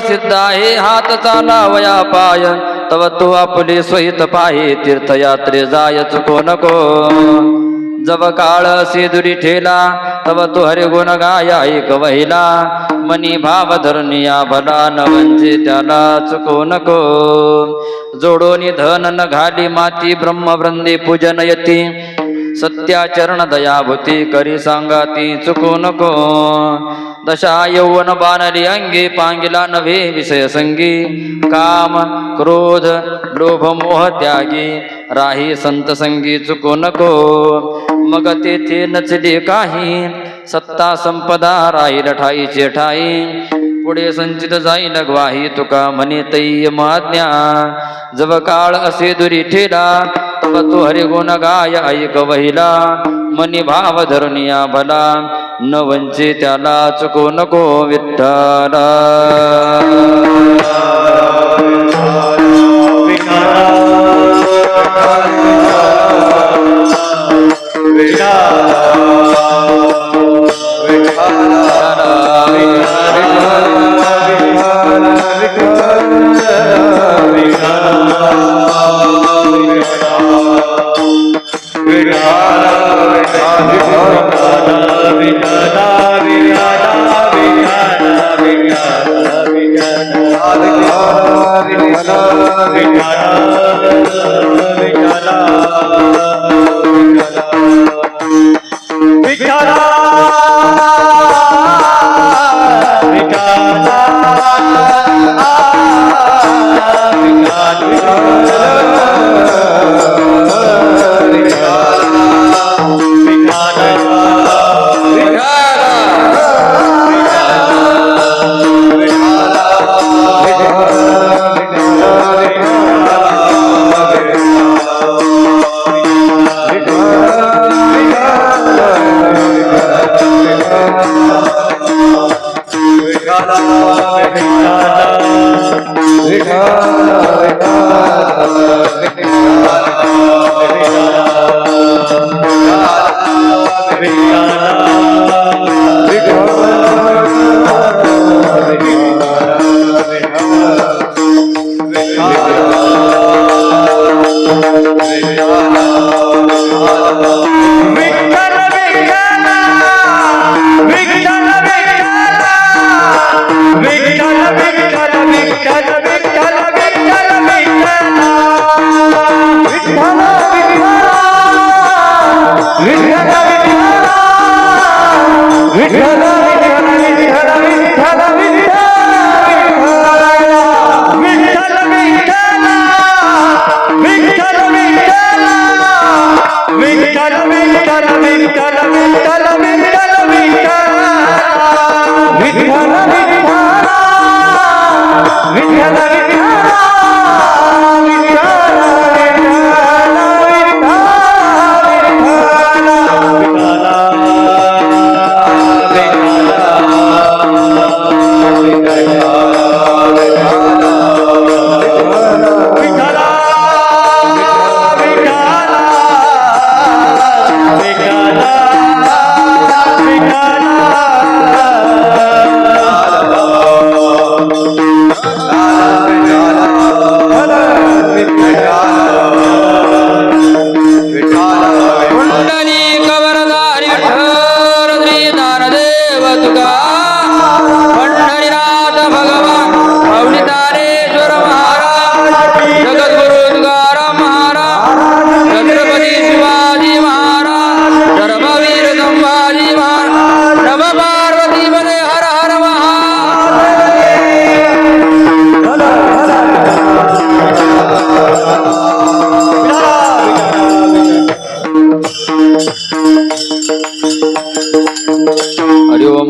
प्रसिद्ध आहे हात चालावया पाय तव तू आपले स्वहित पाहे तीर्थयात्रे जाय चुको नको जव काळ असे दुरी ठेला तव तू हरि गुण गाय ऐक वहिला मनी भाव धरनिया भला न वंचे त्याला चुको नको जोडोनी धन न घाली माती ब्रह्मवृंदे पूजन यती सत्याचरण दयाभूती करी सांगाती चुको नको दशा यौवन बाणली अंगी पांगिला नव्हे विषय संगी काम क्रोध लोभ मोह त्यागी राही संत संगी चुको नको मग तेथे नचले काही सत्ता संपदा राहील ठाईचे ठाई पुढे संचित जाईल ग्वाही तुका म्हणे तैय महाज्ञा जव काळ असे दुरी ठेला तव तू हरि गुण गाय ऐक वहिला मनी भाव धरनिया भला न वंचे त्याला चुको नको विठ्ठला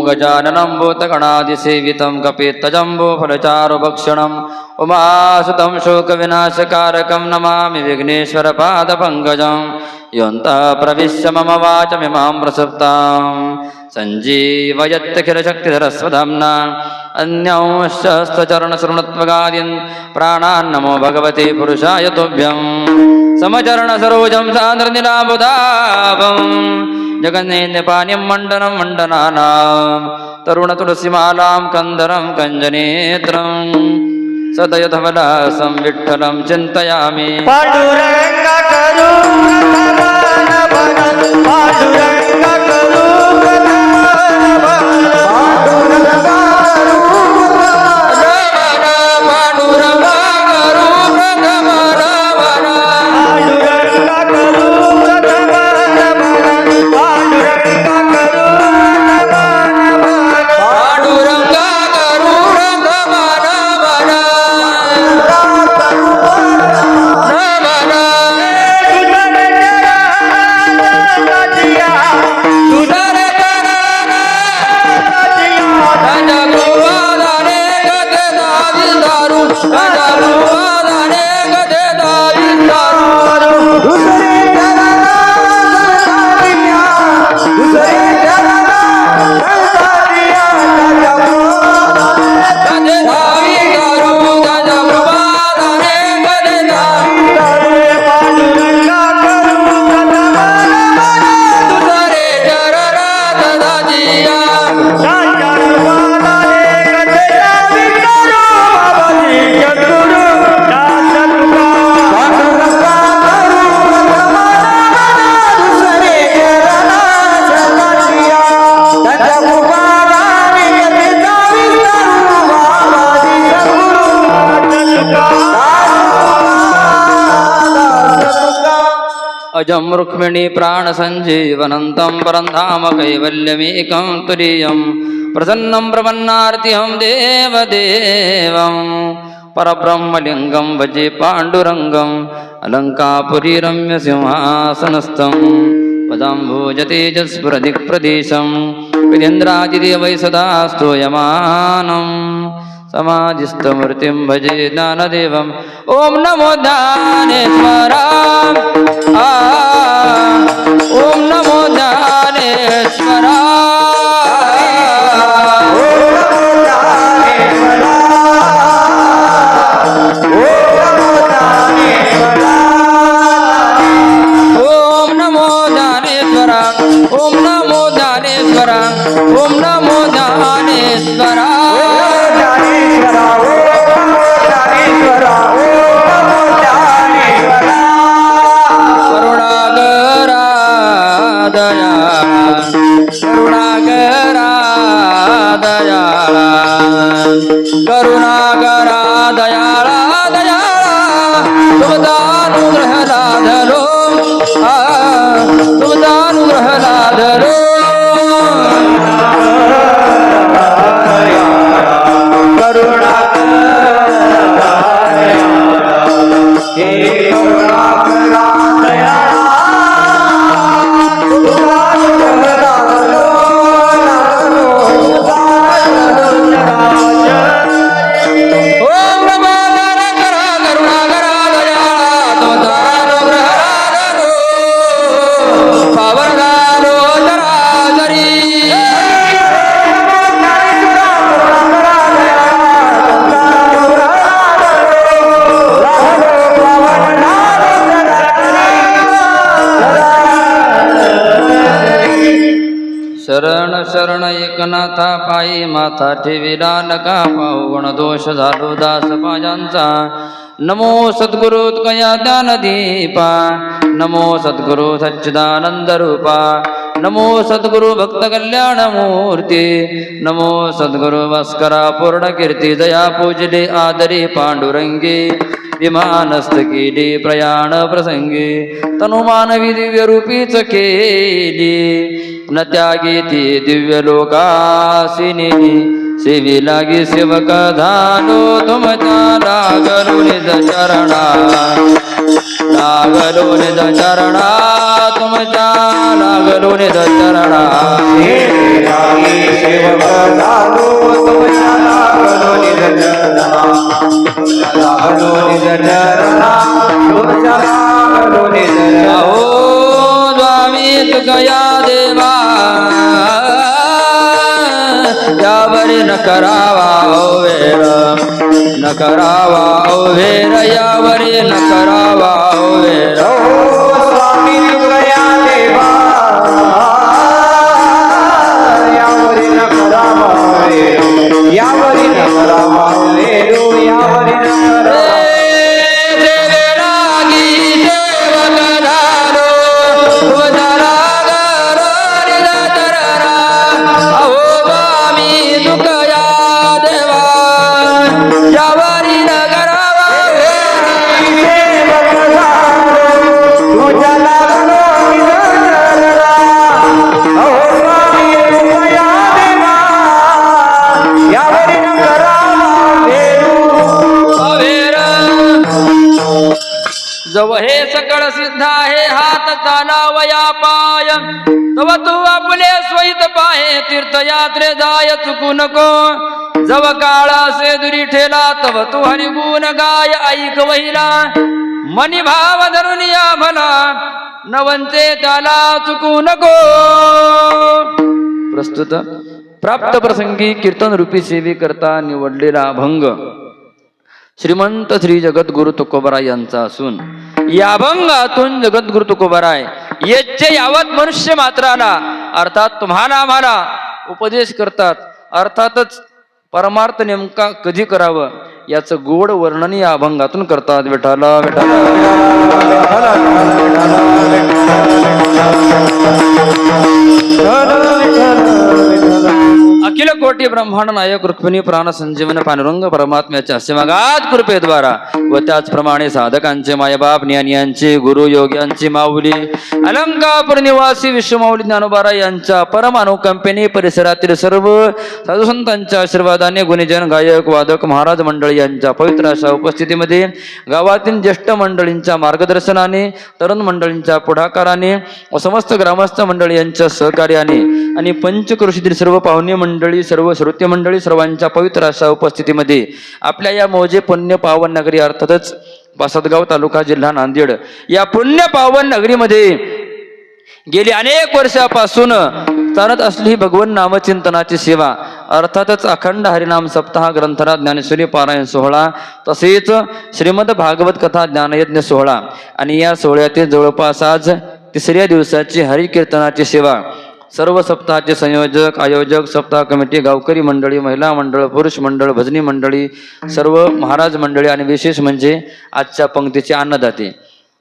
गजाननं भूतगणादिसेवितं कपित्तजम्बूफलचारुभक्षणम् उमासुतं शोकविनाशकारकं नमामि विघ्नेश्वरपादपङ्कजं योऽन्तः प्रविश्य मम वाचमिमां प्रसुप्तां सञ्जीवयत्यखिलशक्तिधरस्वधाम्ना अन्यांश्चरणशृणुत्वगादीन् प्राणान् नमो भगवते पुरुषाय तुभ्यं समचरणसरोजं सान्द्रनिलाबुधाभं जगन्नेन्द्रपाणिं मण्डनं मण्डनानां तरुणतुलसीमालां कन्दरं कञ्जनेत्रं सदयधवलासं विठ्ठलं चिन्तयामि पांडुरंग करू प्रथमान भरण पांडुरंग करू प्रथमान भरण पांडुरंग करू पांडुरंग करू प्रथमान भरण पांडुरंग करू प्रथमान भरण पांडुरंग करू प्रथमान भरण पांडुरंग करू प्रथमान अजं रुक्मिणी प्राणसञ्जीवनन्तं परन्धाम कैवल्यमेकं तुरीयं प्रसन्नं प्रपन्नार्तिहं देवदेवं परब्रह्मलिङ्गं भजे पाण्डुरङ्गम् अलङ्कापुरी रम्यसिंहासनस्थं पदाम्भोजतेजस्फुरदिक्प्रदेशं विधेन्द्रादिदेवै सदा स्तूयमानं समाधिस्थमूर्तिं भजे ज्ञानदेवम् ॐ नमो ज्ञानेश्वराय ॐ नमो करुणाकरा दयाळा दयाळा तुमदानुग्रह लाधलो तुमदानुग्रह लाधलो शरण शरण एकनाथा पायी माथा ठेविला नका पाहू गुण दोष झालो दास पायांचा नमो सद्गुरु कया ज्ञानदीपा नमो सद्गुरु सच्चिदानंद रूपा नमो सद्गुरु भक्त कल्याण मूर्ती नमो सद्गुरु भास्करा पूर्ण कीर्ती दया पूजले आदरी पांडुरंगी विमानस्थ केली प्रयाण प्रसंगी तनुमानवी दिव्य रूपीच केली न त्यागी ती दिव्य लोकासिनी सेवी लागी सेवक झालो तुमच्या लागलो निज चरणा लागलो निज चरणा तुमच्या लागलो निज चरणा सेवक झालो तुमच्या लागलो निज चरणा लागलो निज चरणा तुमच्या लागलो निज चरणा हो स्वामी तुकया देवा यावरी न करावा ओ वेर न करावा ओ वेर यावरी न करावा ओ वेर स्वामी तुकया देवा यावरी न करावा जव हे सकळ सिद्ध आहे हात चालावया पाय तव तू आपले स्वहित पाहे तीर्थयात्रे जाय चुकू नको जव काळा से दुरी ठेला तव तू हरिगुण गाय ऐक वहिला मनी भाव धरून या भला नवंचे त्याला चुकू नको. प्रस्तुत प्राप्त प्रसंगी कीर्तन रूपी सेवे करता निवडलेला अभंग श्रीमंत श्री जगद्गुरु तुकोबराय यांचा असून या अभंगातून जगद्गुरु तुकोबराय येचे यावत मनुष्य मात्राला अर्थात तुम्हाला आम्हाला उपदेश करतात. अर्थातच परमार्थ नेमका कधी करावं याचं गोड वर्णन या अभंगातून करतात. विठाला विठाला अखिल कोटी ब्रह्मांड नायक रुक्मिणी प्राण संजीवन पांडुरंग परमात्म्याच्या सेवागात कृपेद्वारा व त्याचप्रमाणे साधकांचे मायबाप ज्ञानियांचे गुरु योग्यांची माऊली अलंकापूर निवासी विश्वमाऊली ज्ञानोबारा यांच्या परम अनुकंपेने परिसरातील सर्व साधुसंतांच्या आशीर्वादाने गुणीजन गायक वादक महाराज मंडळी यांच्या पवित्र अशा उपस्थितीमध्ये गावातील ज्येष्ठ मंडळींच्या मार्गदर्शनाने तरुण मंडळींच्या पुढाकाराने व समस्त ग्रामस्थ मंडळी यांच्या सहकार्याने आणि पंचक्रोशीतील सर्व पाहुणे मंडळी सर्व श्रोते मंडळी सर्वांच्या पवित्र अशा उपस्थितीमध्ये आपल्या या मौजे पुण्य पावन नगरी अर्थातच पासदगाव तालुका जिल्हा नांदेड या पुण्य पावन नगरीमध्ये गेली अनेक वर्षापासून चालत असलेली भगवन नामचिंतनाची सेवा अर्थातच अखंड हरिनाम सप्ताह ग्रंथराज ज्ञानेश्वरी पारायण सोहळा तसेच श्रीमद भागवत कथा ज्ञानयज्ञ सोहळा आणि या सोहळ्यातील जवळपास आज तिसऱ्या दिवसाची हरिकीर्तनाची सेवा सर्व सप्ताहाचे संयोजक आयोजक सप्ताह कमिटी गावकरी मंडळी महिला मंडळ पुरुष मंडळ भजनी मंडळी सर्व महाराज मंडळी आणि विशेष म्हणजे आजच्या पंक्तीचे अन्नदाते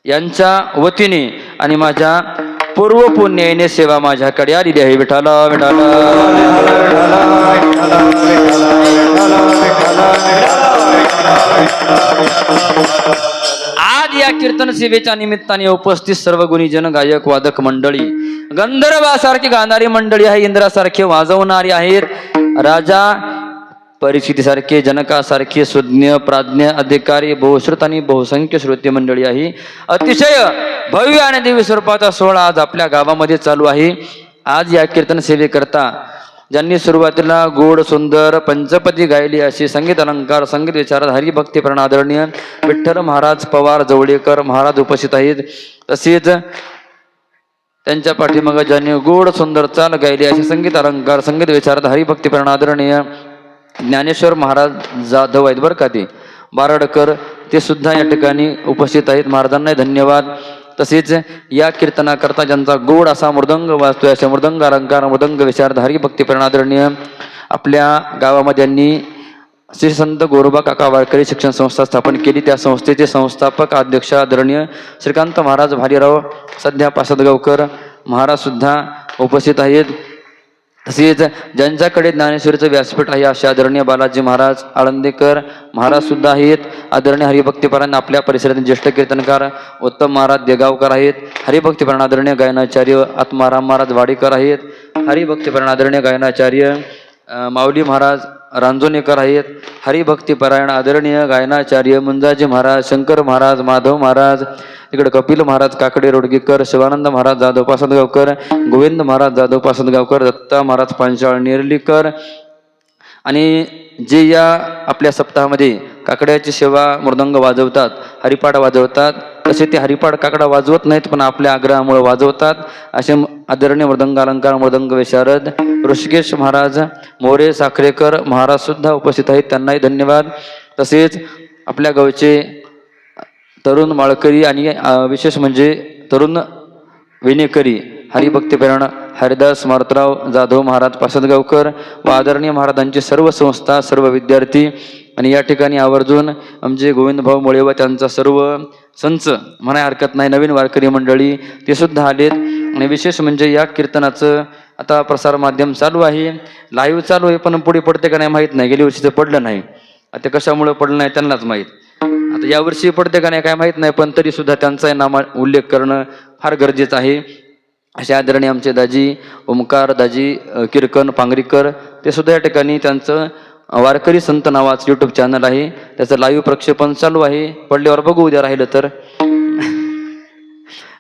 यांच्या वतीने आणि माझ्या पूर्व पुण्याने सेवा माझ्याकडे आलेली आहे. विठाला विठाला आज या कीर्तन सेवेच्या निमित्ताने उपस्थित सर्व गुणीजन गायक वादक मंडळी गंधर्वासारखी गाणारी मंडळी आहे इंद्रासारखे वाजवणारी आहेत राजा परिस्थितीसारखे जनकासारखे सुज्ञ प्राज्ञ अधिकारी बहुश्रुत आणि बहुसंख्य श्रोते मंडळी आहे. अतिशय भव्य आणि दिव्य स्वरूपाचा सोहळा आज आपल्या गावामध्ये चालू आहे. आज या कीर्तन सेवेकरता ज्यांनी सुरुवातीला गोड सुंदर पंचपदी गायली अशी संगीत अलंकार संगीत विचारद हरिभक्ती आदरणीय विठ्ठल महाराज पवार जवळेकर महाराज उपस्थित आहेत. तसेच त्यांच्या पाठीमागं ज्यांनी गोड सुंदर चाल गायली अशी संगीत अलंकार संगीत विचारद हरिभक्ती आदरणीय ज्ञानेश्वर महाराज जाधव आहेत बरं का ते बारडकर ते सुद्धा या ठिकाणी उपस्थित आहेत. महाराजांना धन्यवाद. तसेच या कीर्तनाकरता ज्यांचा गोड असा मृदंग वाजतोय अशा मृदंग अलंकार मृदंग विशारद हरिभक्ती आदरणीय आपल्या गावामध्ये यांनी श्री संत गोरोबा काका वारकरी शिक्षण संस्था स्थापन केली. त्या संस्थेचे संस्थापक अध्यक्ष आदरणीय श्रीकांत महाराज भालीराव सध्या पासदगावकर महाराज सुद्धा उपस्थित आहेत. तसेच ज्यांच्याकडे ज्ञानेश्वरीचं व्यासपीठ आहे असे आदरणीय बालाजी महाराज आळंदेकर महाराज सुद्धा आहेत. आदरणीय हरिभक्तीपरायण आपल्या परिसरातील ज्येष्ठ कीर्तनकार उत्तम महाराज देगावकर आहेत. हरिभक्तीपरायण आदरणीय गायनाचार्य आत्माराम महाराज वाडेकर आहेत. हरिभक्तीपरायण आदरणीय गायनाचार्य माऊली महाराज रांजोनेकर आहेत. हरिभक्तीपरायण आदरणीय गायनाचार्य मुंजाजी महाराज शंकर महाराज माधव महाराज इकडे कपिल महाराज काकडे रोडगेकर शिवानंद महाराज जाधव पासदगावकर गोविंद महाराज जाधव पासदगावकर दत्ता महाराज पांचाळ नेरलीकर आणि जे या आपल्या सप्ताहामध्ये काकड्याची सेवा मृदंग वाजवतात हरिपाठ वाजवतात तसे ते हरिपाठ काकडा वाजवत नाहीत पण आपल्या आग्रहामुळे वाजवतात असे आदरणीय मृदंग अलंकार मृदंग विशारद ऋषिकेश महाराज मोरे साखरेकर महाराज सुद्धा उपस्थित आहेत. त्यांनाही धन्यवाद. तसेच आपल्या गावचे तरुण माळकरी आणि विशेष म्हणजे तरुण विनेकरी हरिभक्तीपरायण हरिदास मारुतराव जाधव महाराज पासदगावकर व आदरणीय महाराजांची सर्व संस्था सर्व विद्यार्थी आणि या ठिकाणी आवर्जून आमचे गोविंदभाऊ मुळे व त्यांचा सर्व संच म्हणाय हरकत नाही नवीन वारकरी मंडळी ते सुद्धा आलेत. आणि विशेष म्हणजे या कीर्तनाचं आता प्रसार माध्यम चालू आहे लाईव्ह चालू आहे पण पुढे पडते का नाही माहीत नाही. गेल्या वर्षी ते पडलं नाही आता कशामुळे पडलं नाही त्यांनाच माहीत. आता यावर्षी पडते का नाही काय माहीत नाही पण तरी सुद्धा त्यांचा नाम उल्लेख करणं फार गरजेचं आहे. अशा आदरणीय आमचे दाजी ओमकार दाजी किरकन पांगरीकर ते सुद्धा या ठिकाणी त्यांचं वारकरी संत नावाचं यूट्यूब चॅनल आहे त्याचं लाईव्ह प्रक्षेपण चालू आहे. पडल्यावर बघू उद्या राहिलं तर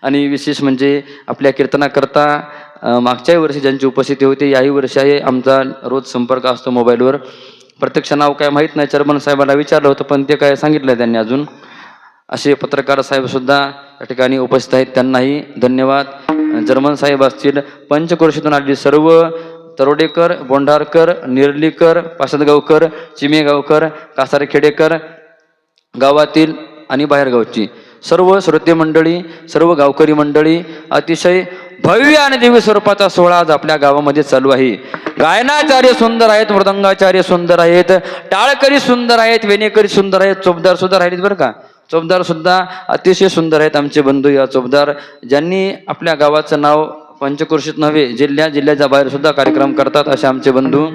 आणि विशेष म्हणजे आपल्या कीर्तनाकरता मागच्याही वर्षी ज्यांची उपस्थिती होती याही वर्षी आहे. आमचा रोज संपर्क असतो मोबाईलवर. प्रत्यक्ष नाव काय माहीत नाही, चर्मन साहेबाला विचारलं होतं पण ते काय सांगितलं त्यांनी अजून. असे पत्रकार साहेबसुद्धा या ठिकाणी उपस्थित आहेत, त्यांनाही धन्यवाद. जर्मन साहेब असतील, पंचक्रोशीतून आलेली सर्व तरोडेकर, बोंढारकर, निर्लीकर, पासदगावकर, चिमेगावकर, कासारखेडेकर गावातील आणि बाहेरगावची सर्व श्रोते मंडळी, सर्व गावकरी मंडळी, अतिशय भव्य आणि दिव्य स्वरूपाचा सोहळा आज आपल्या गावामध्ये चालू आहे. गायनाचार्य सुंदर आहेत, मृदंगाचार्य सुंदर आहेत, टाळकरी सुंदर आहेत, वेणेकरी सुंदर आहेत, चोपदार सुद्धा राहिलेत बरं का. चोपदार सुद्धा अतिशय सुंदर आहेत आमचे बंधू. या चोपदार ज्यांनी आपल्या गावाचं नाव पंचक्रोशीत नव्हे जिल्ह्याच्या बाहेर सुद्धा कार्यक्रम करतात असे आमचे बंधू.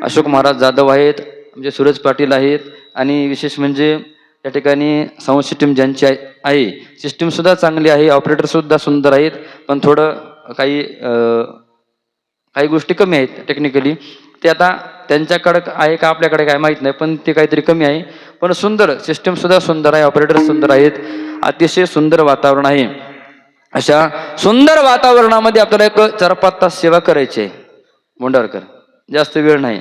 अशोक महाराज जाधव आहेत, म्हणजे सूरज पाटील आहेत. आणि विशेष म्हणजे या ठिकाणी साऊंड सिस्टीम ज्यांची आहे सिस्टीमसुद्धा चांगली आहे, ऑपरेटरसुद्धा सुंदर आहेत, पण थोडं काही गोष्टी कमी आहेत टेक्निकली. ते आता त्यांच्याकडं आहे का आपल्याकडे काय माहीत नाही, पण ते काहीतरी कमी आहे. पण सुंदर सिस्टीमसुद्धा सुंदर आहे, ऑपरेटर सुंदर आहेत, अतिशय सुंदर वातावरण आहे. अशा सुंदर वातावरणामध्ये आपल्याला एक 4-5 तास सेवा करायची आहे. बोंडारकर जास्त वेळ नाही,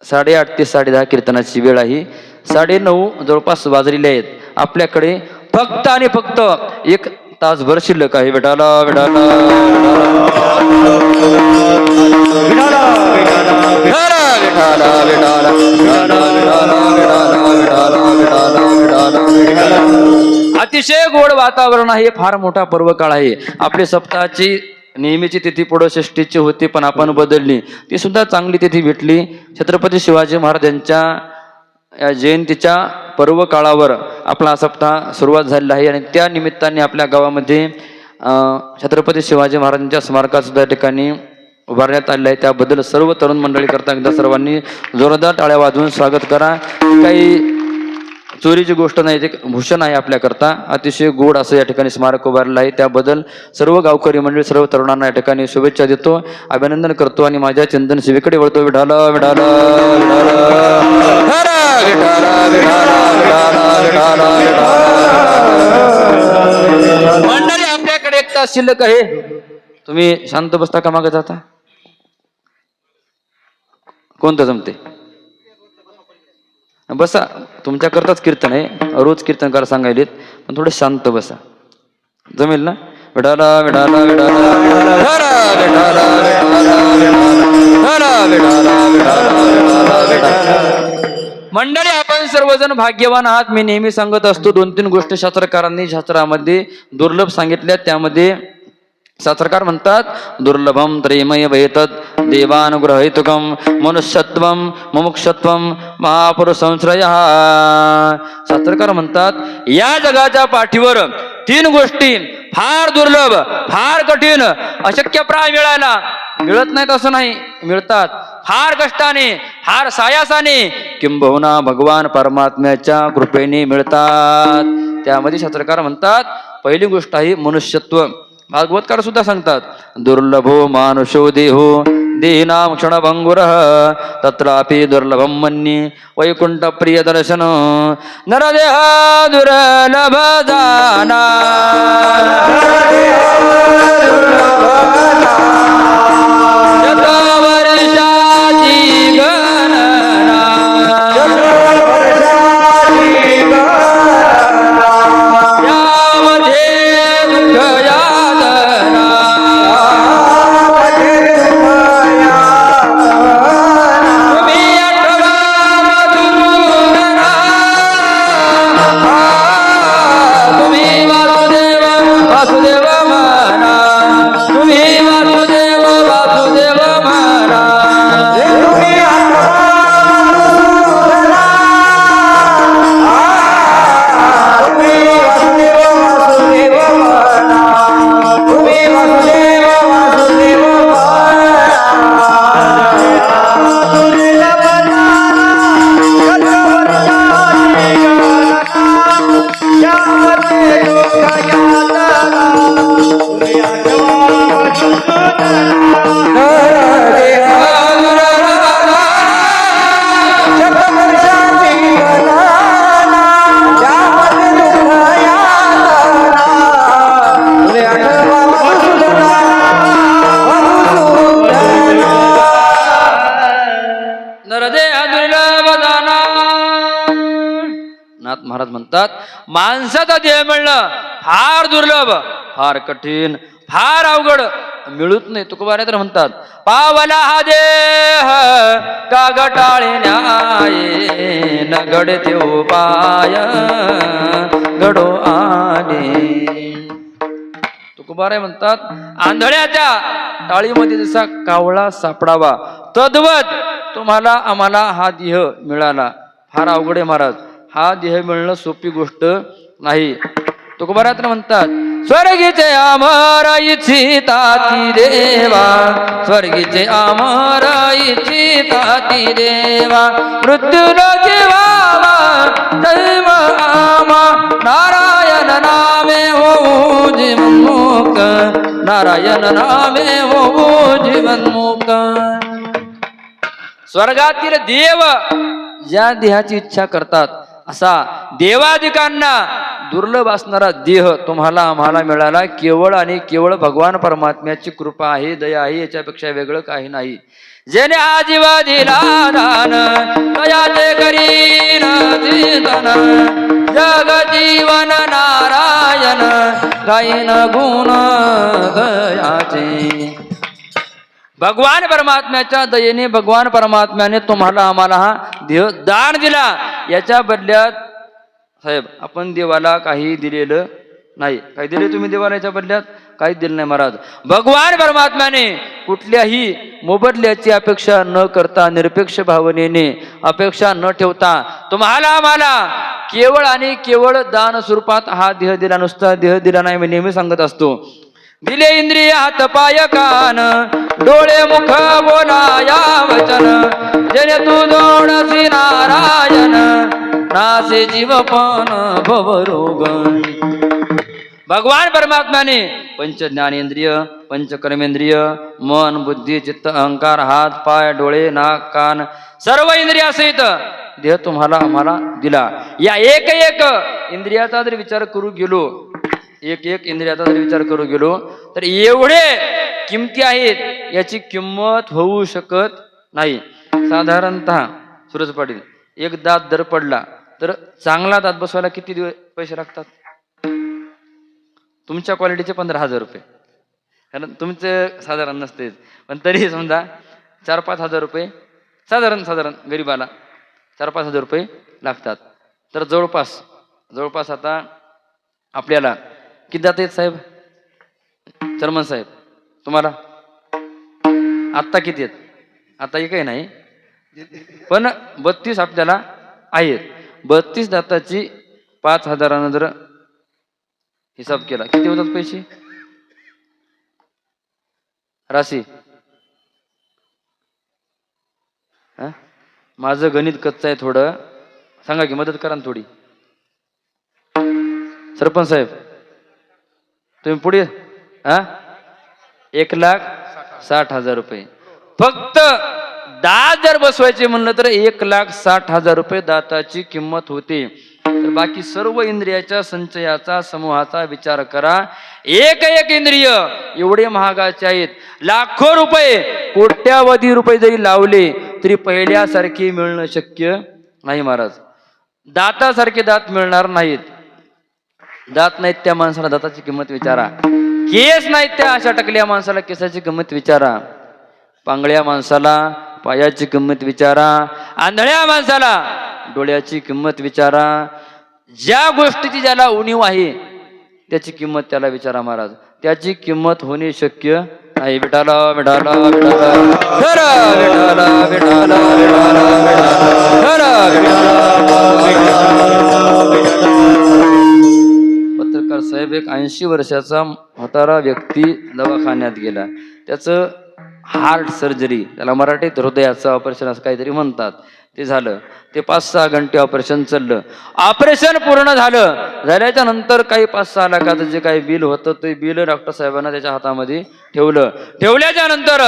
8:30 ते 10:30 कीर्तनाची वेळ आहे. 9:30 जवळपास वाजलेले आहेत. आपल्याकडे फक्त आणि फक्त 1 तासभर शिल्लक आहे. विठाला विठाला अतिशय गोड वातावरण आहे. फार मोठा पर्व काळ आहे. आपली सप्ताहाची नेहमीची तिथी पुढे षष्टीची होती, पण आपण बदलली. ती सुद्धा चांगली तिथी भेटली. छत्रपती शिवाजी महाराजांच्या या जयंतीच्या पर्व काळावर आपला सप्ताह सुरुवात झालेला आहे. आणि त्या निमित्ताने आपल्या गावामध्ये छत्रपती शिवाजी महाराजांच्या स्मारकात सुद्धा ठिकाणी उभारण्यात आलेलं आहे. त्याबद्दल सर्व तरुण मंडळी करता एकदा सर्वांनी जोरदार टाळ्या वाजवून स्वागत करा. काही चोरीची गोष्ट नाही, ते भूषण आहे आपल्याकरता. अतिशय गोड असं या ठिकाणी स्मारक उभारलेलं आहे. त्याबद्दल सर्व गावकरी मंडळी, सर्व तरुणांना या ठिकाणी शुभेच्छा देतो, अभिनंदन करतो आणि माझ्या चिंतन सेवेकडे वळतो. विठाला विठाला मंडळी, आपल्याकडे 1 तास शिल्लक आहे. तुम्ही शांत बसता का मागे जाता? कोणतं जमते बसा, तुमच्याकरताच कीर्तन आहे. रोज कीर्तन करा सांगायलेत, पण थोडं शांत बसा, जमेल ना? विठाला विठाला विठाला मंडळी, आपण सर्वजण भाग्यवान आहात. मी नेहमी सांगत असतो 2-3 गोष्टी शास्त्रकारांनी शास्त्रामध्ये दुर्लभ सांगितल्या. त्यामध्ये शास्त्रकार म्हणतात, दुर्लभम त्रयमय वैतत् देवानुग्रहितुकम मनुष्यत्वम मुमुक्षत्वम महापुरुष संश्रय. शास्त्रकार म्हणतात, या जगाच्या पाठीवर 3 गोष्टी फार दुर्लभ, फार कठीण, अशक्यप्राय मिळायला मिळत नाहीत असं नाही, मिळतात. फार कष्टाने, फार सायासाने, किंबहुना भगवान परमात्म्याच्या कृपेने मिळतात. त्यामध्ये शास्त्रकार म्हणतात, पहिली गोष्ट आहे मनुष्यत्व. भागवतकार सुद्धा सांगतात, दुर्लभो मानुषो देहो देहिनाम क्षणभंगुरः तत्रापि दुर्लभम मन्ये वैकुंठ प्रिय दर्शन. नरदेह दुर्लभ जाना वर्षाची गणना यामध्ये दुःख यातना तुम्ही आठवा मधुरा तुम्ही वासुदेव नाथ महाराज म्हणतात माणसाचा देह मिळणं फार दुर्लभ, फार कठीण, फार अवघड, मिळूच नाही. तुकोबारे तर म्हणतात पावला हा देह का गटाळे न्याये न घडते उपाय घडो आले. तुकोबारे म्हणतात आंधळ्याच्या टाळीमध्ये जसा कावळा सापडावा तद्वत तुम्हाला आम्हाला हा देह मिळाला. फार अवघड आहे महाराज, हा देह मिळणं सोपी गोष्ट नाही. तुकोबारात म्हणतात स्वर्गीचे अमर इच्छिताती देवा, स्वर्गीचे अमर इच्छिताती देवा, मृत्यून जीवावा जैम आमा, नारायण नामे होऊ जीवनमुक्त, नारायण नामे होऊ जीवनमुक्त. स्वर्गातील देव ज्या देहाची इच्छा करतात असा देवादिकांना दुर्लभ असणारा देह तुम्हाला आम्हाला मिळाला. केवळ आणि केवळ भगवान परमात्म्याची कृपा आहे, दया आहे, याच्यापेक्षा वेगळं काही नाही. जेने आजीव दिला दान दयाचे करीन चिंतन, जग जीवन नारायण गायन गुण दयाचे. भगवान परमात्म्याच्या दयेने भगवान परमात्म्याने तुम्हाला आम्हाला हा देह दान दिला. याच्या बदल्यात साहेब आपण देवाला काही दिलेलं नाही. काही दिले तुम्ही देवाला याच्या बदल्यात? काहीच दिलं नाही महाराज. भगवान परमात्म्याने कुठल्याही मोबदल्याची अपेक्षा न करता निरपेक्ष भावनेने अपेक्षा न ठेवता तुम्हाला आम्हाला केवळ आणि केवळ दान स्वरूपात हा देह दिला. नुसता देह दिला नाही, मी नेहमी सांगत असतो. दिले इंद्रिय हात पाय कान डोळे मुख बोलाया वचन, जेणे तू जोडसी नारायण नासे जीवपण भवरोग. भगवान परमात्म्याने पंच ज्ञानेंद्रिय, पंच कर्मेंद्रिय, मन, बुद्धी, चित्त, अहंकार, हात पाय डोळे नाक कान सर्व इंद्रियासहित देह तुम्हाला आम्हाला दिला. या एक एक इंद्रियाचा जर विचार करू गेलो, एक एक इंद्रियाचा जर विचार करू गेलो तर एवढे किमती आहेत याची किंमत होऊ शकत नाही. साधारणतः सुरज पाटील एक दात जर पडला तर चांगला दात बसवायला किती पैसे लागतात? तुमच्या क्वालिटीचे 15,000 रुपये, कारण तुमचं साधारण नसतेच, पण तरी समजा 4-5 हजार रुपये साधारण गरीबाला 4-5 हजार रुपये लागतात. तर जवळपास आता आपल्याला किती दात आहेत साहेब? चर्मन साहेब तुम्हाला आत्ता किती आहेत? आता एकही नाही, पण 32 आपल्याला आहेत. 32 दाताची 5,000 जर हिसाब केला किती होतात पैसे? राशी माझं गणित कच्चं आहे थोडं, सांगा की मदत करा ना थोडी. सरपंच साहेब तुम्ही पुढे 1,60,000 रुपये. फक्त दात जर बसवायचे म्हणलं तर 1,60,000 रुपये दाताची किंमत होते. तर बाकी सर्व इंद्रियाच्या संचयाचा समूहाचा विचार करा. एक एक इंद्रिय एवढे महागाचे आहेत. लाखो रुपये कोट्यावधी रुपये जरी लावले तरी पहिल्यासारखे मिळणं शक्य नाही महाराज. दातासारखे दात मिळणार नाहीत. दात नाहीत त्या माणसाला दाताची किंमत विचारा. केस नाहीत त्या अशा टकल्या माणसाला केसाची किंमत विचारा. पांगळ्या माणसाला पायाची किंमत विचारा. आंधळ्या माणसाला डोळ्याची किंमत विचारा. ज्या गोष्टीची ज्याला उणीव आहे त्याची किंमत त्याला विचारा महाराज. त्याची किंमत होणे शक्य नाही. विठाला विठाला विठाला खरा विठाला विठाला विठाला खरा पत्रकार साहेब, एक 80 वर्षाचा म्हातारा व्यक्ती दवाखान्यात गेला. त्याचं हार्ट सर्जरी, त्याला मराठीत हृदयाचं ऑपरेशन असं काहीतरी म्हणतात, ते झालं. ते 5-6 घंटे ऑपरेशन चाललं. ऑपरेशन पूर्ण झाल्याच्या नंतर काही 5-6 लाखाचं जे काही बिल होतं ते बिल डॉक्टर साहेबांना त्याच्या हातामध्ये ठेवलं. ठेवल्याच्या नंतर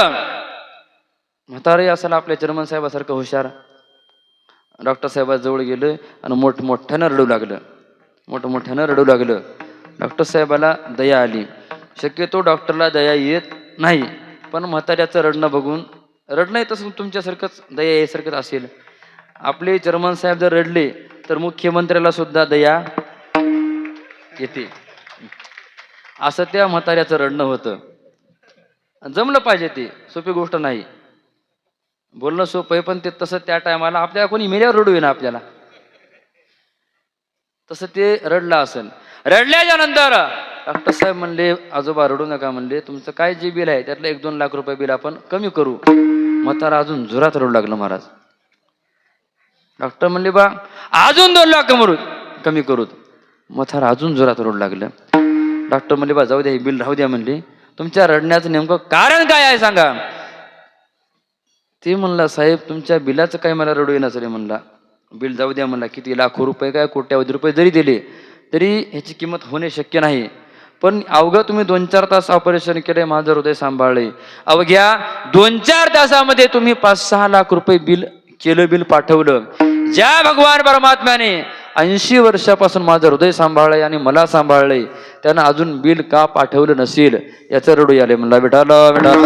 म्हातारे असायला आपल्या चेअरमन साहेबासारखं हुशार डॉक्टर साहेबाजवळ गेलं आणि मोठमोठ्यानं रडू लागलं. डॉक्टर साहेबाला दया आली. शक्यतो डॉक्टरला दया येत नाही, पण म्हाताऱ्याचं रडणं बघून, रडणं तसं तुमच्यासारखंच दया यासारखंच असेल, आपले चेअरमन साहेब जर रडले तर मुख्यमंत्र्याला सुद्धा दया येते. असं त्या म्हाताऱ्याचं रडणं होतं. जमलं पाहिजे, ते सोपी गोष्ट नाही. बोलणं सोपं आहे, पण ते तसं त्या टायमाला आपल्याला कोणी मेल्यावर रडू ना आपल्याला, तसं ते रडलं असेल. रडल्याच्या नंतर डॉक्टर साहेब म्हणले, आजोबा रडू नका म्हणले, तुमचं काय जे बिल आहे त्यातलं 1-2 लाख रुपये बिल आपण कमी करू. म्हातारा अजून जोरात रडू लागलं महाराज. डॉक्टर म्हणले, बा अजून 2 लाख कमी करू. म्हातारा अजून जोरात रडू लागलं. डॉक्टर म्हणले, बा जाऊ द्या, हे बिल राहू द्या म्हणले, तुमच्या रडण्याचं नेमकं कारण काय आहे सांगा. ते म्हणला, साहेब तुमच्या बिलाचं काय मला रडू येणार रे म्हणला. बिल जाऊ द्या म्हणला, किती लाखो रुपये काय कोट्यावधी रुपये जरी दिले तरी ह्याची किंमत होणे शक्य नाही. पण अवघं तुम्ही 2-4 तास ऑपरेशन केलंय, माझं हृदय सांभाळलंय. अवघ्या 2-4 तासामध्ये तुम्ही 5-6 लाख रुपये बिल पाठवलं. ज्या भगवान परमात्म्याने 80 वर्षापासून माझं हृदय सांभाळलंय आणि मला सांभाळलंय, त्यानं अजून बिल का पाठवलं नसेल याचं रडू आलंय म्हणला. विठाला विठाला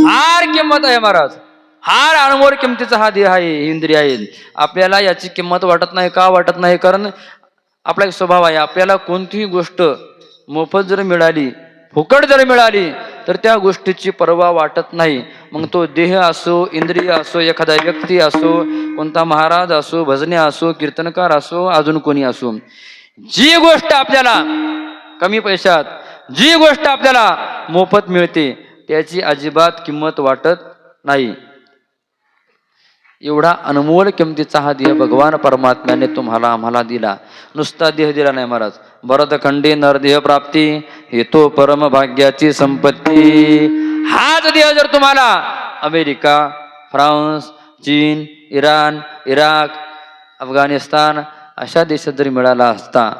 हार किंमत आहे महाराज. हार अनमोल किमतीचा हा देह आहे, इंद्रिय आहे. आपल्याला याची किंमत वाटत नाही. का वाटत नाही? कारण आपला एक स्वभाव आहे, आपल्याला कोणतीही गोष्ट मोफत जर मिळाली, फुकट जर मिळाली तर त्या गोष्टीची पर्वा वाटत नाही. मग तो देह असो, इंद्रिय असो, एखादा व्यक्ती असो, कोणता महाराज असो, भजने असो, कीर्तनकार असो, अजून कोणी असो, जी गोष्ट आपल्याला कमी पैशात, जी गोष्ट आपल्याला मोफत मिळते त्याची अजिबात किंमत वाटत नाही. एवढा अनमोल किमतीचा हा देह भगवान परमात्म्याने तुम्हाला आम्हाला दिला. नुसता देह दिला नाही महाराज. भरतखंडी नरदेह प्राप्ती हेतो परम भाग्याची संपत्ती. हाच देह जर तुम्हाला अमेरिका, फ्रान्स, चीन, इराण, इराक, अफगाणिस्तान अशा देशात जरी मिळाला असता,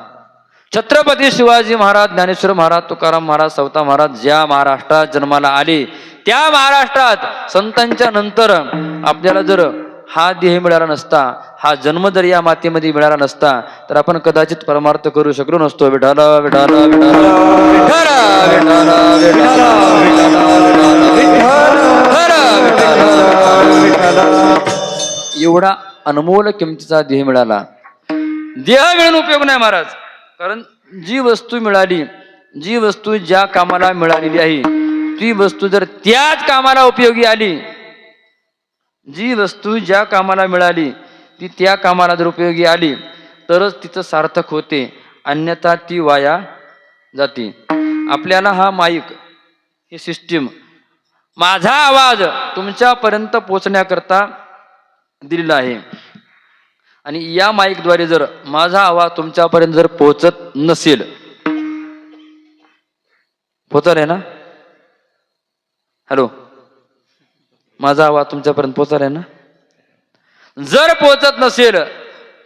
छत्रपती शिवाजी महाराज, ज्ञानेश्वर महाराज, तुकाराम महाराज, सवता महाराज ज्या महाराष्ट्रात जन्माला आले, त्या महाराष्ट्रात संतांच्या नंतर आपल्याला जर हा देह मिळाला नसता, हा जन्म जर या मातेमध्ये मिळाला नसता, तर आपण कदाचित परमार्थ करू शकलो नसतो. विठाला विठाला विठाला विठाला विठाला. एवढा अनमोल किमतीचा देह मिळाला. देह मिळून उपयोग नाही महाराज. कारण जी वस्तू मिळाली, जी वस्तू ज्या कामाला मिळालेली आहे, ती वस्तू जर त्याच कामाला उपयोगी आली, जी वस्तू ज्या कामाला मिळाली ती त्या कामाला जर उपयोगी आली तरच तिचं सार्थक होते, अन्यथा ती वाया जाते. आपल्याला हा माईक, ही सिस्टीम, माझा आवाज तुमच्यापर्यंत पोचण्याकरता दिलेला आहे. आणि या माईकद्वारे जर माझा आवाज तुमच्यापर्यंत जर पोहोचत नसेल, पोहोचलाय ना? हॅलो, माझा आवाज तुमच्यापर्यंत पोहोचलाय ना? जर पोहोचत नसेल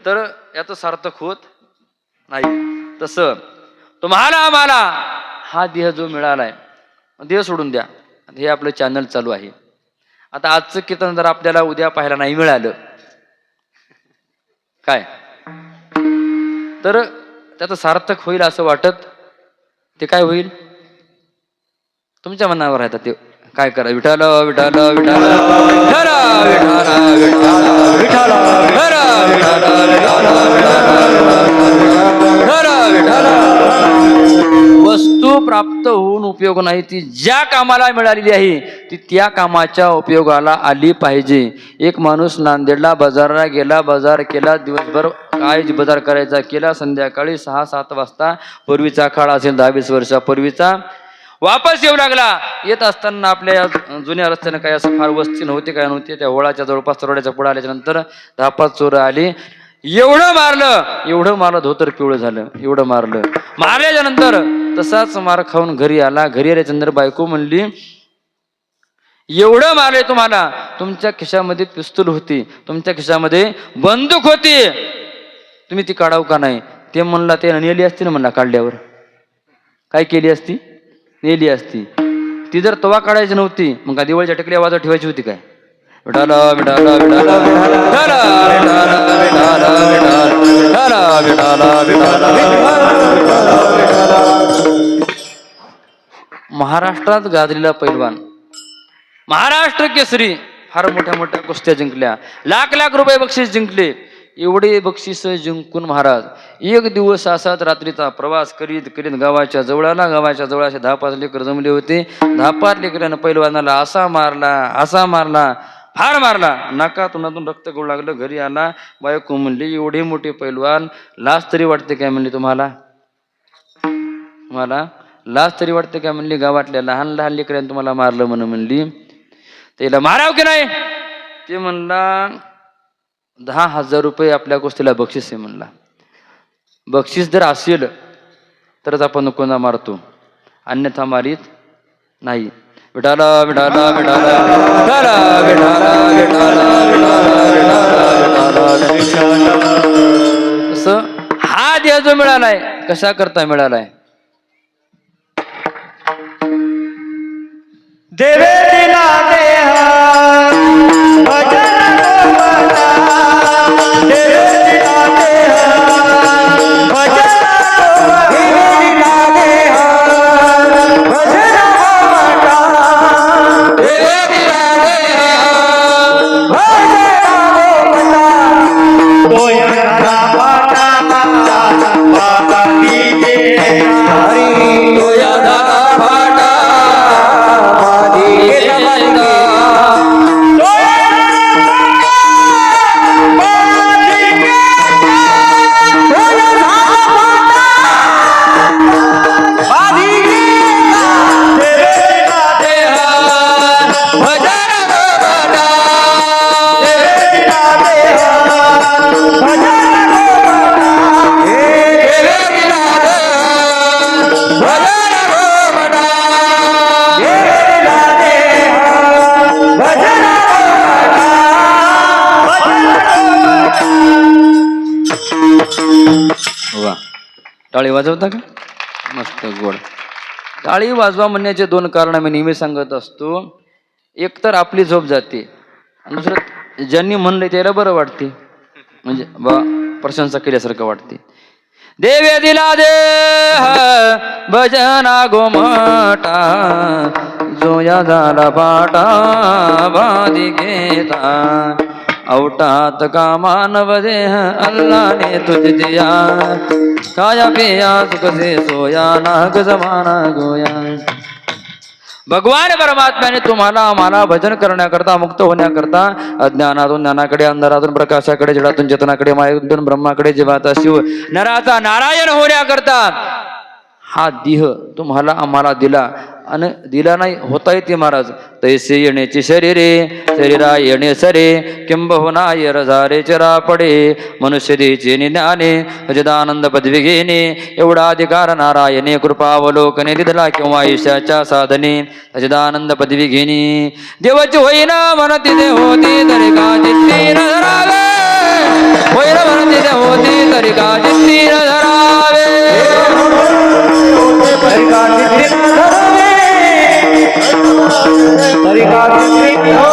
तर याचं सार्थक होत नाही. तसं तुम्हाला आम्हाला हा देह जो मिळालाय, देह सोडून द्या. हे आपलं चॅनल चालू आहे. आता आजचं कीर्तन जर आपल्याला उद्या पाहायला नाही मिळालं काय, तर त्याचं सार्थक होईल असं वाटत, ते काय होईल तुमच्या मनावर आहे. ते काय करा. विठाला विठाला विठाला विठाला विठाला विठाला विठाला विठाला. वस्तू प्राप्त होऊन उपयोग नाही, ती ज्या कामाला मिळालेली आहे ती त्या कामाच्या उपयोगाला आली पाहिजे. एक माणूस नांदेडला बाजाराला गेला, बाजार केला, दिवसभर काय बाजार करायचा केला, संध्याकाळी 6-7 वाजता, पूर्वीचा काळ असेल 10-20 वर्षापूर्वीचा, वापस येऊ लागला. येत असताना आपल्या जुन्या रस्त्याने काय असं फार वस्ती नव्हती, काय नव्हती. त्या होळाच्या जवळपास तरोड्याच्या पुढे आल्याच्या नंतर 10-5 चोर आली. एवढं मारलं धोतर पिवळं झालं. एवढं मारल्याच्या नंतर तसाच मार खाऊन घरी आला. घरी आल्याच्या नंतर बायको म्हणली, एवढं मारले तुम्हाला, तुमच्या खिशामध्ये पिस्तूल होती, तुमच्या खिशामध्ये बंदूक होती, तुम्ही ती काढाव का नाही? ते म्हणला, ते नेली असती ना म्हणला. काढल्यावर काय केली असती? नेली असती. ती जर तवा काढायची नव्हती, मग का दिवाळीच्या टेकल्या वाजत ठेवायची होती काय? विठाला विठाला विठाला विठाला विठाला विठाला विठाला विठाला विठाला. महाराष्ट्रात गाजलेला पैलवान, महाराष्ट्र केसरी, फार मोठ्या मोठ्या कुस्त्या जिंकल्या, लाख लाख रुपये बक्षीस जिंकले. एवढे बक्षीस जिंकून महाराज एक दिवस असाच रात्रीचा प्रवास करीत करीत गावाच्या जवळ असे 10-5 लेकर जमले होते. 10-5 लेकरानं पैलवानाला असा मारला, फार मारला, नाकातून रक्त गळू लागलं. घरी आला, बायको म्हणली एवढे मोठे पैलवान, लाज तरी वाटते काय म्हणली तुम्हाला लाज तरी वाटते काय म्हणली, गावातल्या लहान लहान लेकरांनी तुम्हाला मारलं म्हणली. त्याला माराव की नाही, ते म्हणला 10,000 रुपये आपल्या गोष्टीला बक्षीस आहे म्हणला. बक्षीस जर असेल तरच आपण कोणा मारतो, अन्यथा मारीत नाही. विठाला विठाला विठाला विठाला विठाला विठाला विठाला असं हा देह जो मिळालाय कशा करता मिळालाय. देवे दिला देह भजन गोवता, देवे दिला देह भजन गोवता, देवे दिला देह भजन गोवता, देवे दिला देह भजन गोवता. गोयंदा पाटा पाटा दीजे हरी, गोयंदा पाटा टाळी वाजवता का, मस्त गोड. टाळी वाजवा म्हणण्याचे 2 कारण मी नेहमी सांगत असतो. एक तर आपली झोप जाते, आणि दुसरं ज्यांनी म्हणलंय त्याला बरं वाटते, म्हणजे बा प्रशंसा केल्यासारखं वाटते. देवे दिला देह भजना गोमटा, जोया झाला पाटा बाधी घेता, औटात का मानव देह अल्लाने तुझ दिया, खाया पिया सुख से सोया नाग जमाना गोया. भगवान परमात्म्याने तुम्हाला आम्हाला भजन करण्याकरता, मुक्त होण्याकरता, अज्ञानातून ज्ञानाकडे, अंधारातून प्रकाशाकडे, जडातून चेतनाकडे, मायेतून ब्रह्माकडे, जीवाचा शिव, नराचा नारायण होण्याकरता हा देह तुम्हाला आम्हाला दिला. आणि दिला नाही होता येते महाराज. तैसे येण्याचे शरीरा येणे सरे, किंबहुना येरझारे चरा पडे, मनुष्य देचे ज्ञाने सचिदानंद पदवी घेणे, एवढा अधिकार नारायणे कृपावलोकने दिला, किंवा आयुष्याच्या साधने सचिदानंद पदवी घेणे. देवाची होईना म्हणती ते होती तरी का चित्ती न धरावे, होईना म्हणती ते होती तरी का चित्ती न धरावे, तरी का चित्ती न धरावे, तरी का चित्ती हो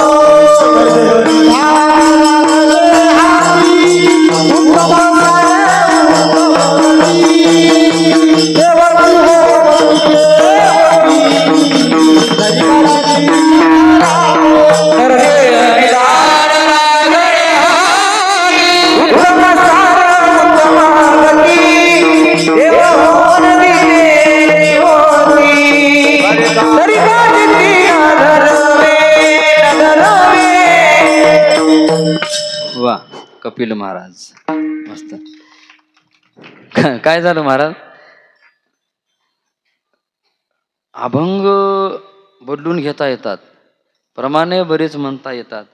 कपिल महाराज. मस्त. काय झालं महाराज, अभंग बदलून घेता येतात, प्रमाणे बरेच म्हणता येतात,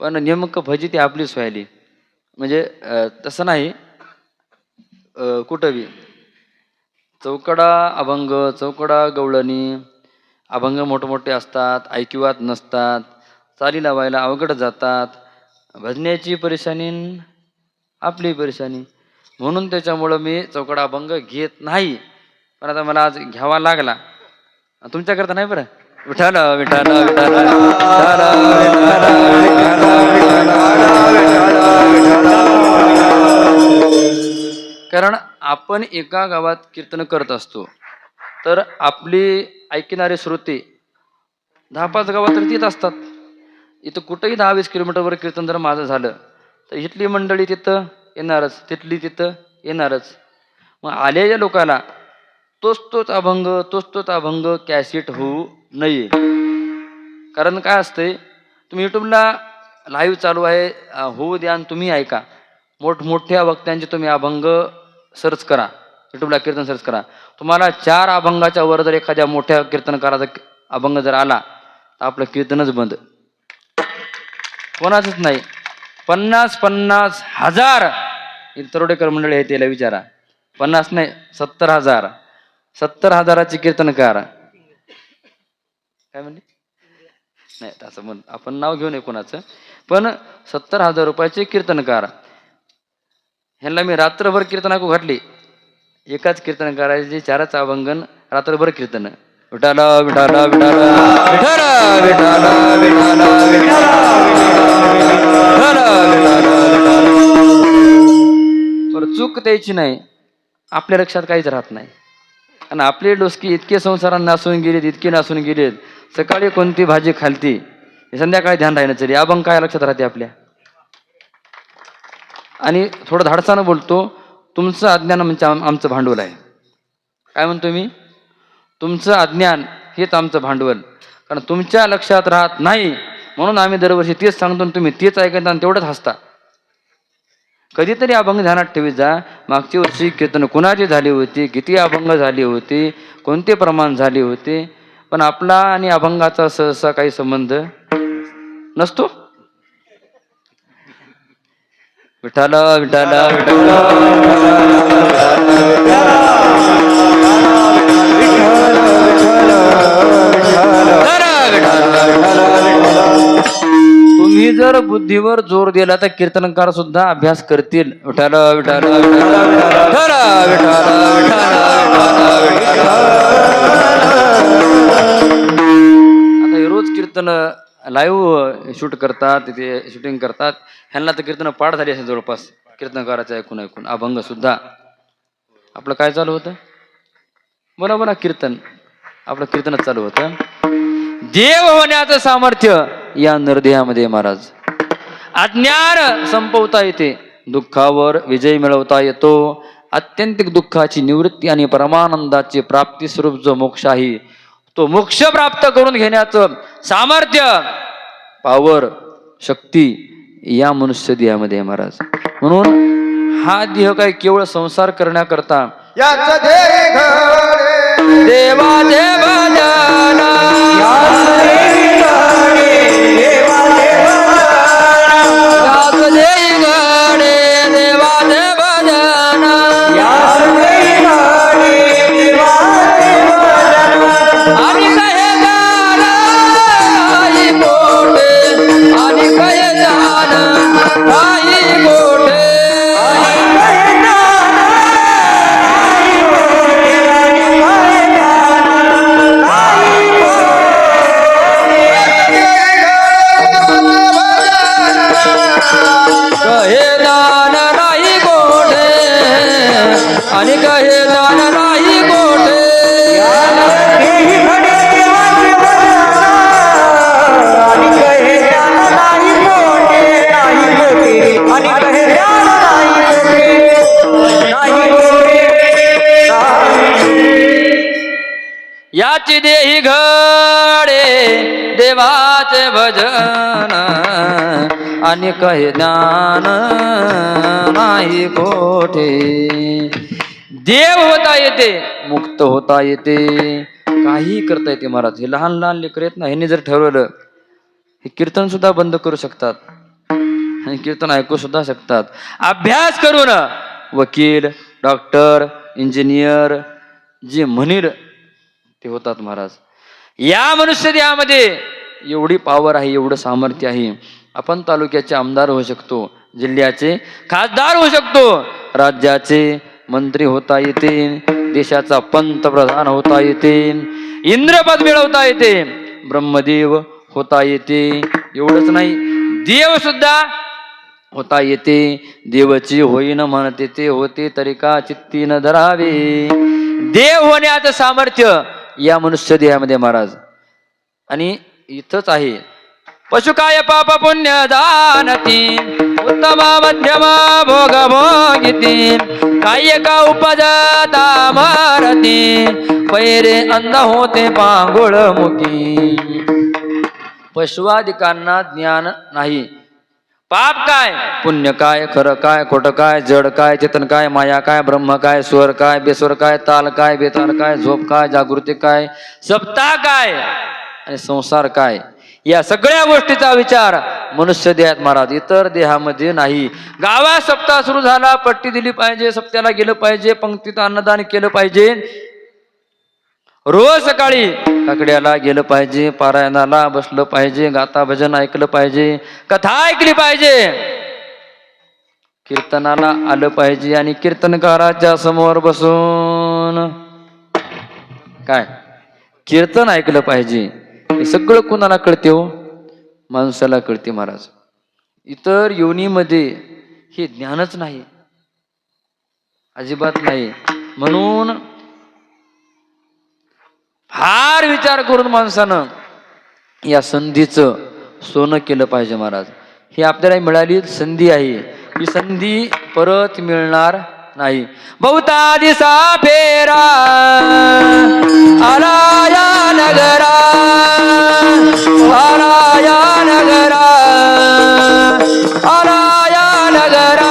पण नेमकं भजी ती आपलीच व्हायली. म्हणजे तसं नाही, कुठंही चौकडा अभंग, चौकडा गवळणी, अभंग मोठमोठे असतात, ऐकिवात नसतात, चाली लावायला अवघड जातात. भजण्याची परेशानी, आपली परेशानी, म्हणून त्याच्यामुळं मी चौकडा अभंग घेत नाही. पण आता मला आज घ्यावा लागला, तुमच्याकरता नाही बरं. विठाल विठाल विठाल कारण आपण एका गावात कीर्तन करत असतो, तर आपली ऐकणारे श्रोते 10-5 गावात तर येत असतात. इथं कुठंही 10-20 किलोमीटरवर कीर्तन जर माझं झालं तर इथली मंडळी तिथं येणारच, तिथली तिथं येणारच. मग आलेल्या लोकाला तोच अभंग कॅसेट होऊ नये. कारण काय असतंय, तुम्ही युट्यूबला लाईव्ह चालू आहे, होऊ द्या आणि तुम्ही ऐका. मोठमोठ्या वक्त्यांचे तुम्ही अभंग सर्च करा, युट्यूबला कीर्तन सर्च करा. तुम्हाला 4 अभंगाच्या वर जर एखाद्या मोठ्या कीर्तनकाराचा अभंग जर आला तर आपलं कीर्तनच बंद. कोणाचंच नाही. 50-50 हजार तरोडेकर मंडळी आहे, त्याला विचारा. 50 नाही, 70,000. 70,000चे कीर्तनकार. काय म्हणले? नाही असं म्हण, आपण नाव घेऊ नये कोणाचं. पण 70,000 रुपयाचे कीर्तनकार, ह्यांना मी रात्रभर कीर्तन ऐकू घातली. एकाच कीर्तनकाराचे 4च अभंगन, रात्रभर कीर्तन. विठाला विठाला विठाला विठाला विठाला विठाला विठाला. चूक द्यायची नाही, आपल्या लक्षात काहीच राहत नाही. आणि आपले डोसकी इतके संसारात नासून गेलेत, इतके नासून गेलेत. सकाळी कोणती भाजी खालती, संध्याकाळी ध्यान राहिलं तरी अभंग काय लक्षात राहते आपल्या. आणि थोडं धाडसानं बोलतो, तुमचं अज्ञान म्हणजे आमचं भांडवल आहे. काय म्हणतो मी? तुमचं अज्ञान हेच आमचं भांडवल. कारण तुमच्या लक्षात राहत नाही म्हणून आम्ही दरवर्षी तेच सांगतो, तुम्ही तेच ऐकता आणि तेवढंच हसता. कधीतरी अभंग ध्यानात ठेवी जा. मागच्या वर्षी कीर्तन कुणाची झाली होती, किती अभंग झाले होते, कोणते प्रमाण झाले होते. पण आपला आणि अभंगाचा सहसा काही संबंध नसतो. विठाला विठाला विठाला तुम्ही जर बुद्धीवर जोर दिला तर कीर्तनकार सुद्धा अभ्यास करतील. विठाला विठाला विठाला विठाला विठाला विठाला. आता हे रोज कीर्तन लाईव्ह शूट करतात, तिथे शूटिंग करतात. ह्यांना तर कीर्तन पाठ झाली असेल जवळपास, कीर्तनकाराचं ऐकून ऐकून. अभंग सुद्धा आपलं काय चालू होतं? बोला बोला. कीर्तन आपलं कीर्तनच चालू होतं. देव होण्याचं सामर्थ्य या नरदेहामध्ये महाराज. अज्ञान संपवता येते, दुःखावर विजय मिळवता येतो. आत्यंतिक दुःखाची निवृत्ती आणि परमानंदाची प्राप्ती स्वरूप जो मोक्ष आहे, तो मोक्ष प्राप्त करून घेण्याचं सामर्थ्य, पावर, शक्ती या मनुष्य देहामध्ये महाराज. म्हणून हा देह काय केवळ संसार करण्याकरता देवा देवा आणि कहे दान नाही मोठे. याची देही घडे देवाचे भजन आणि कहे ज्ञान नाही कोठे. देव होता येते, मुक्त होता येते, काही करता येते महाराज. हे लहान लहान लेकर आहेत ना, ह्यांनी जर ठरवलं हे कीर्तन सुद्धा बंद करू शकतात आणि कीर्तन ऐकू सुद्धा शकतात. अभ्यास करून वकील, डॉक्टर, इंजिनियर जे म्हणेल ते होतात महाराज. या मनुष्य देहामध्ये एवढी पावर आहे, एवढं सामर्थ्य आहे. आपण तालुक्याचे आमदार होऊ शकतो, जिल्ह्याचे खासदार होऊ शकतो, राज्याचे मंत्री होता येते, देशाचा पंतप्रधान होता येते, इंद्रपद मिळवता येते, ब्रह्मदेव होता येते. एवढंच नाही, देव सुद्धा होता येते. देवची होईन म्हणते ते होते तरी का चित्ती न धरावे. देव होण्याचं सामर्थ्य या मनुष्य देहामध्ये महाराज. आणि इथंच आहे पशुकाय पाप पुण्य जाणती उत्तम मध्यम भोग भोगिती कायका उपजता मरती पैरे अंध होते पांगुळ मुखी. पशुवादिकांना ज्ञान नाही. पाप काय पुण्य काय खरं काय खोटं काय जड काय चेतन काय माया काय ब्रह्म काय स्वर काय बेस्वर काय ताल काय बेताल काय झोप काय जागृती काय सप्ताह काय आणि संसार काय या सगळ्या गोष्टीचा विचार मनुष्य देहात महाराज, इतर देहामध्ये नाही. गावात सप्ताह सुरू झाला पट्टी दिली पाहिजे, सप्त्याला गेलं पाहिजे, पंक्तीत अन्नदान केलं पाहिजे, रोज सकाळी काकड्याला गेलं पाहिजे, पारायणाला बसलं पाहिजे, गाता भजन ऐकलं पाहिजे, कथा ऐकली पाहिजे, कीर्तनाला आलं पाहिजे आणि कीर्तनकाराच्या समोर बसून काय कीर्तन ऐकलं पाहिजे. हे सगळं कुणाला कळते हो? माणसाला कळते महाराज. इतर योनीमध्ये हे ज्ञानच नाही, अजिबात नाही. म्हणून फार विचार करून माणसानं या संधीचं सोनं केलं पाहिजे महाराज. ही आपल्याला मिळाली संधी आहे, ही संधी परत मिळणार नाही. बहुता दिसा फेरा आला या नगरा, आला या नगरा, आला या नगरा.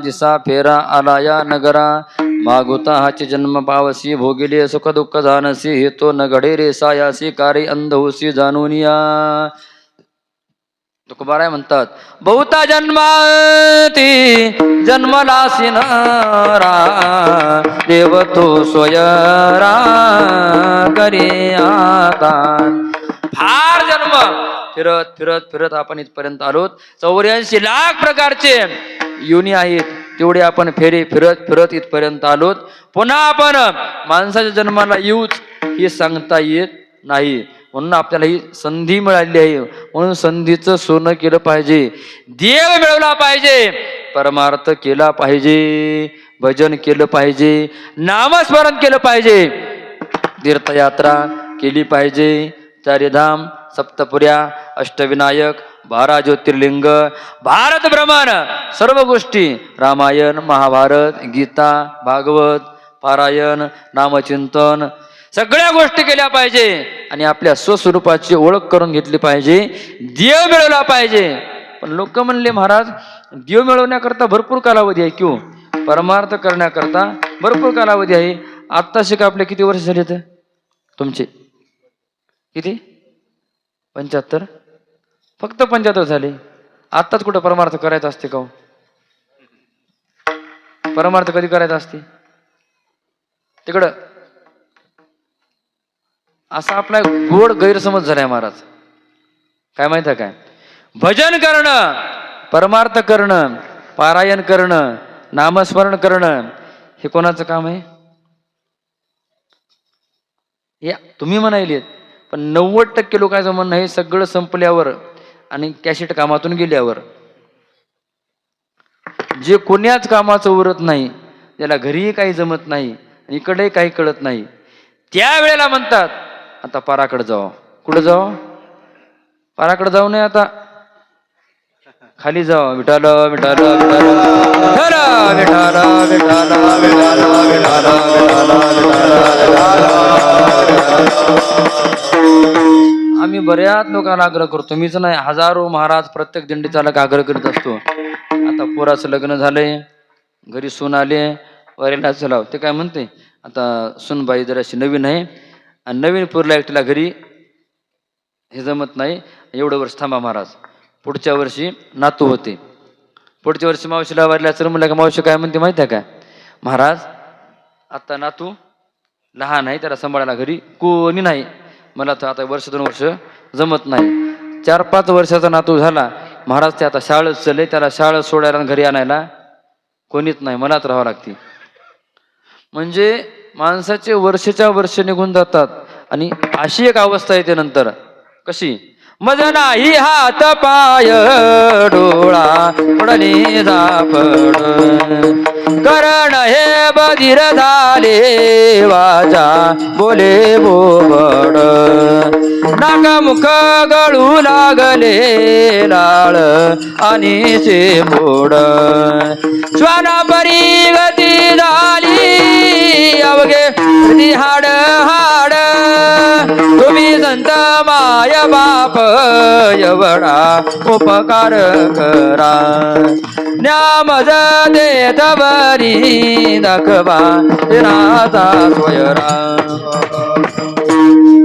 दिसा फेरा आला या नगरा, मागुता हाची जन्म पावसी भोगिले सुख दुःख जानसी, हे तो न घडे रे सायासी कार्य अंध होसी जाणून या. तुकोबाराय म्हणतात बहुता जन्माती जन्मलासी नरा, देव तो स्वयरा करे आता. फार जन्म फिरत फिरत फिरत आपण इथपर्यंत आलोत. 84 लाख प्रकारचे योनी आहेत, तेवढे आपण फेरे फिरत फिरत इथपर्यंत आलोत. पुन्हा आपण माणसाच्या जन्माला येऊच हे सांगता येत नाही. म्हणून आपल्याला ही संधी मिळाली आहे. म्हणून संधीचं सोनं केलं पाहिजे, देव मिळवला पाहिजे, परमार्थ केला पाहिजे, भजन केलं पाहिजे, नामस्मरण केलं पाहिजे, तीर्थयात्रा केली पाहिजे, चारिधाम सप्तपुर्या अष्टविनायक 12 ज्योतिर्लिंग भारत भ्रमण सर्व गोष्टी रामायण महाभारत गीता भागवत पारायण नामचिंतन सगळ्या गोष्टी केल्या पाहिजे. आणि आपल्या स्वस्वरूपाची ओळख करून घेतली पाहिजे, देव मिळवला पाहिजे. पण लोक म्हणले महाराज देव मिळवण्याकरता भरपूर कालावधी आहे, क्यों परमार्थ करण्याकरता भरपूर कालावधी आहे. आत्ता शिका आपले किती वर्ष झाले तर तुमचे किती 75 फक्त 75 झाले. आत्ताच कुठं परमार्थ करायचा असते का? परमार्थ कधी करायचा असते? तिकडं असा आपला गोड गैरसमज झालाय महाराज. काय माहित आहे काय? भजन करणं, परमार्थ करणं, पारायण करणं, नामस्मरण करणं हे कोणाचं काम आहे? या तुम्ही म्हणायलेत, पण 90% लोकांचं म्हणणं हे सगळं संपल्यावर आणि कॅसेट कामातून गेल्यावर जे कोण्याच कामाचं उरत नाही, त्याला घरीही काही जमत नाही, इकडे काही कळत नाही, त्या वेळेला म्हणतात आता पाराकडे जाऊ. कुठं जाऊ? पाराकडे जाऊ नये, आता खाली जाऊ. विठाल विठाल विठाल विठाल विठाल विठाल आम्ही बऱ्याच लोकांना आग्रह करतो, मीच नाही हजारो महाराज प्रत्येक दिंडी चालक आग्रह करीत असतो. आता पोराचं लग्न झालंय, घरी सून आले, वरेला चलाव. ते काय म्हणते आता सूनबाई जराशी नवीन आहे आणि नवीन पोरला एकटीला घरी हे जमत नाही, एवढं वर्ष थांबा महाराज. पुढच्या वर्षी नातू होते. पुढच्या वर्षी मावशीला वारल्या सर म्हणलं का मावशी काय म्हणते माहिती आहे काय, महाराज आता नातू लहान आहे, त्याला सांभाळायला घरी कोणी नाही, मला तर आता वर्ष 2 वर्ष जमत नाही. 4-5 वर्षाचा नातू झाला महाराज, ते आता शाळेत चले, त्याला शाळेत सोडायला आणि घरी आणायला कोणीच नाही, मलाच राहावं लागते. म्हणजे माणसाचे वर्षाच्या वर्ष निघून जातात आणि अशी एक अवस्था येते नंतर. कशी, मज नाही हात पाय डोळा पडली झापड, करण हे बधीर झाले वाजा बोले बोबड, नाक मुख गळू लागले लाळ आणि शेंबूड, श्वाना परी गती झाली अवघे हाड हाड, तुम्ही संत माय बाप एवढा उपकार करा, न्यामज देत बरी दाखवा राजा सोयरा.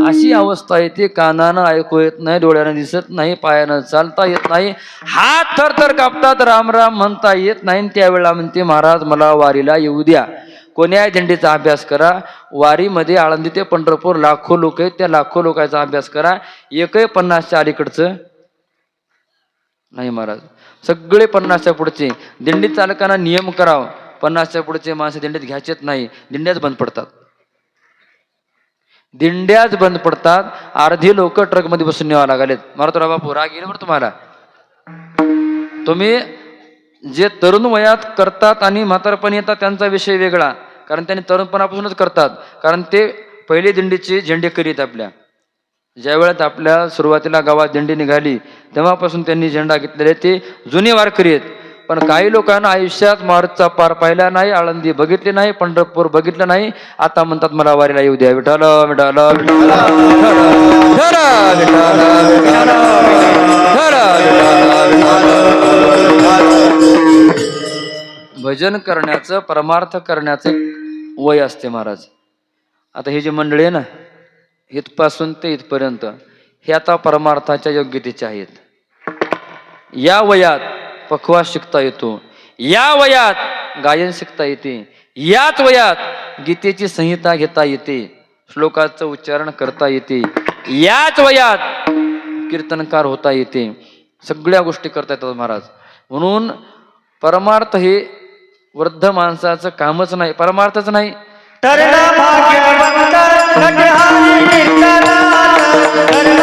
अशी अवस्था येते, कानानं ऐकू येत नाही, डोळ्यानं दिसत नाही, पायानं चालता येत नाही, हात थरथर कापतात, राम राम म्हणता येत नाही. त्यावेळेला म्हणते महाराज मला वारीला येऊ द्या. कोण्या दिंडीचा अभ्यास करा, वारीमध्ये आळंदी ते पंढरपूर लाखो लोक आहेत, त्या लाखो लोकांचा अभ्यास करा, एकही 50च्या अलीकडचं नाही महाराज, सगळे 50च्या पुढचे. दिंडीत चालकांना नियम कराव, 50च्या पुढचे माणसं दिंडीत घ्यायचेच नाही, दिंड्याच बंद पडतात, दिंड्याच बंद पडतात. अर्धी लोक ट्रकमध्ये बसून न्यावा लागलेत. मारुतराव बापू राग येईल बरं तुम्हाला. तुम्ही जे तरुण वयात करतात आणि म्हातारपणी येतात त्यांचा विषय वेगळा, कारण त्यांनी तरुणपणापासूनच करतात, कारण ते पहिले दिंडीचे झेंडे करीत. आपल्या ज्या वेळेत आपल्या सुरुवातीला गावात दिंडी निघाली तेव्हापासून त्यांनी झेंडा घेतलेले, ते जुने वारकरी आहेत. पण काही लोकांना आयुष्यात मारुतचा पार पाहिला नाही, आळंदी बघितली नाही, पंढरपूर बघितलं नाही, आता म्हणतात मला वारीला येऊ द्या. विठाल विठाल भजन करण्याचं, परमार्थ करण्याचं वय असते महाराज. आता ही जी मंडळी आहे ना, इथपासून ते इथपर्यंत, हे आता परमार्थाच्या योग्यतेचे आहेत. या वयात पखवास शिकता येतो, या वयात गायन शिकता येते, याच वयात गीतेची संहिता घेता येते, श्लोकाचं उच्चारण करता येते, याच वयात कीर्तनकार होता येते, सगळ्या गोष्टी करता येतात महाराज. म्हणून परमार्थ हे वृद्ध माणसाचं कामच नाही, परमार्थच नाही. भाग्यवंत नडे हरी कीर्तनाद, हरी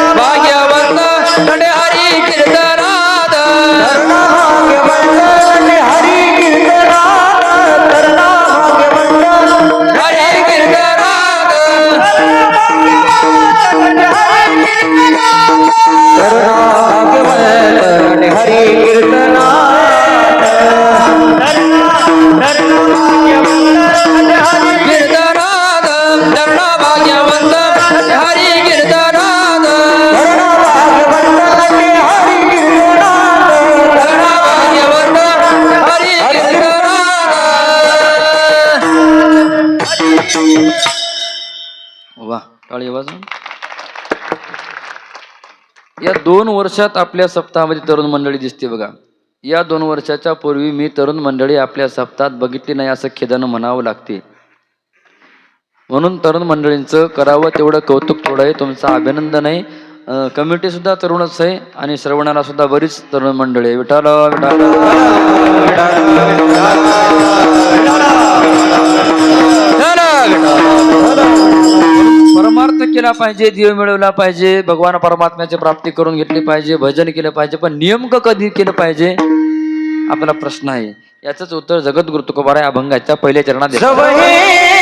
वा, टाळी वाजवा. या 2 वर्षात आपल्या सप्ताहामध्ये तरुण मंडळी दिसते बघा. या 2 वर्षाच्या पूर्वी मी तरुण मंडळी आपल्या सप्ताहात बघितली नाही असं खेदानं म्हणावं लागते. म्हणून तरुण मंडळींचं करावं तेवढं कौतुक थोडं आहे, तुमचं अभिनंदन आहे. कमिटी सुद्धा तरुणच आहे आणि श्रवणाला सुद्धा बरीच तरुण मंडळी आहे. विठाल परमार्थ केला पाहिजे, देव मिळवला पाहिजे, भगवान परमात्म्याची प्राप्ती करून घेतली पाहिजे, भजन केलं पाहिजे, पण नेमकं कधी केलं पाहिजे आपला प्रश्न आहे. याचंच उत्तर जगद्गुरु तुकोबाराय अभंगाच्या पहिल्या चरणात देतात.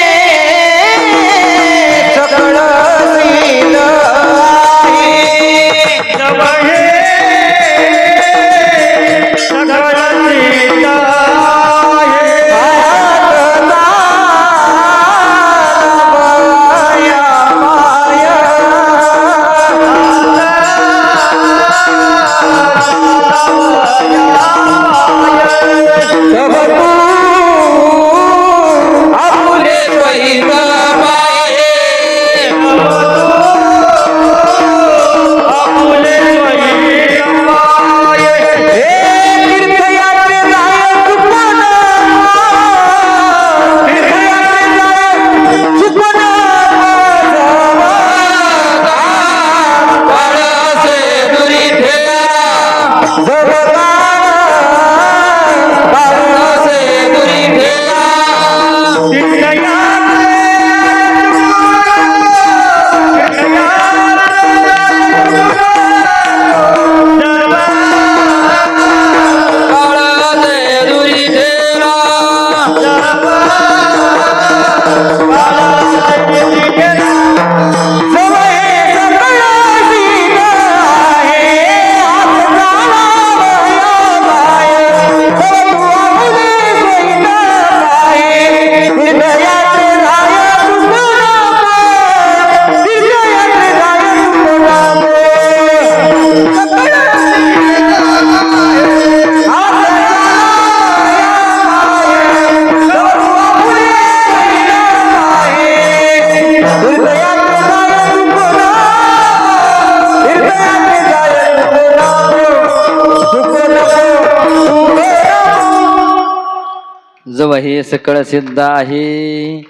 जव हे सकळ सिद्ध आहे.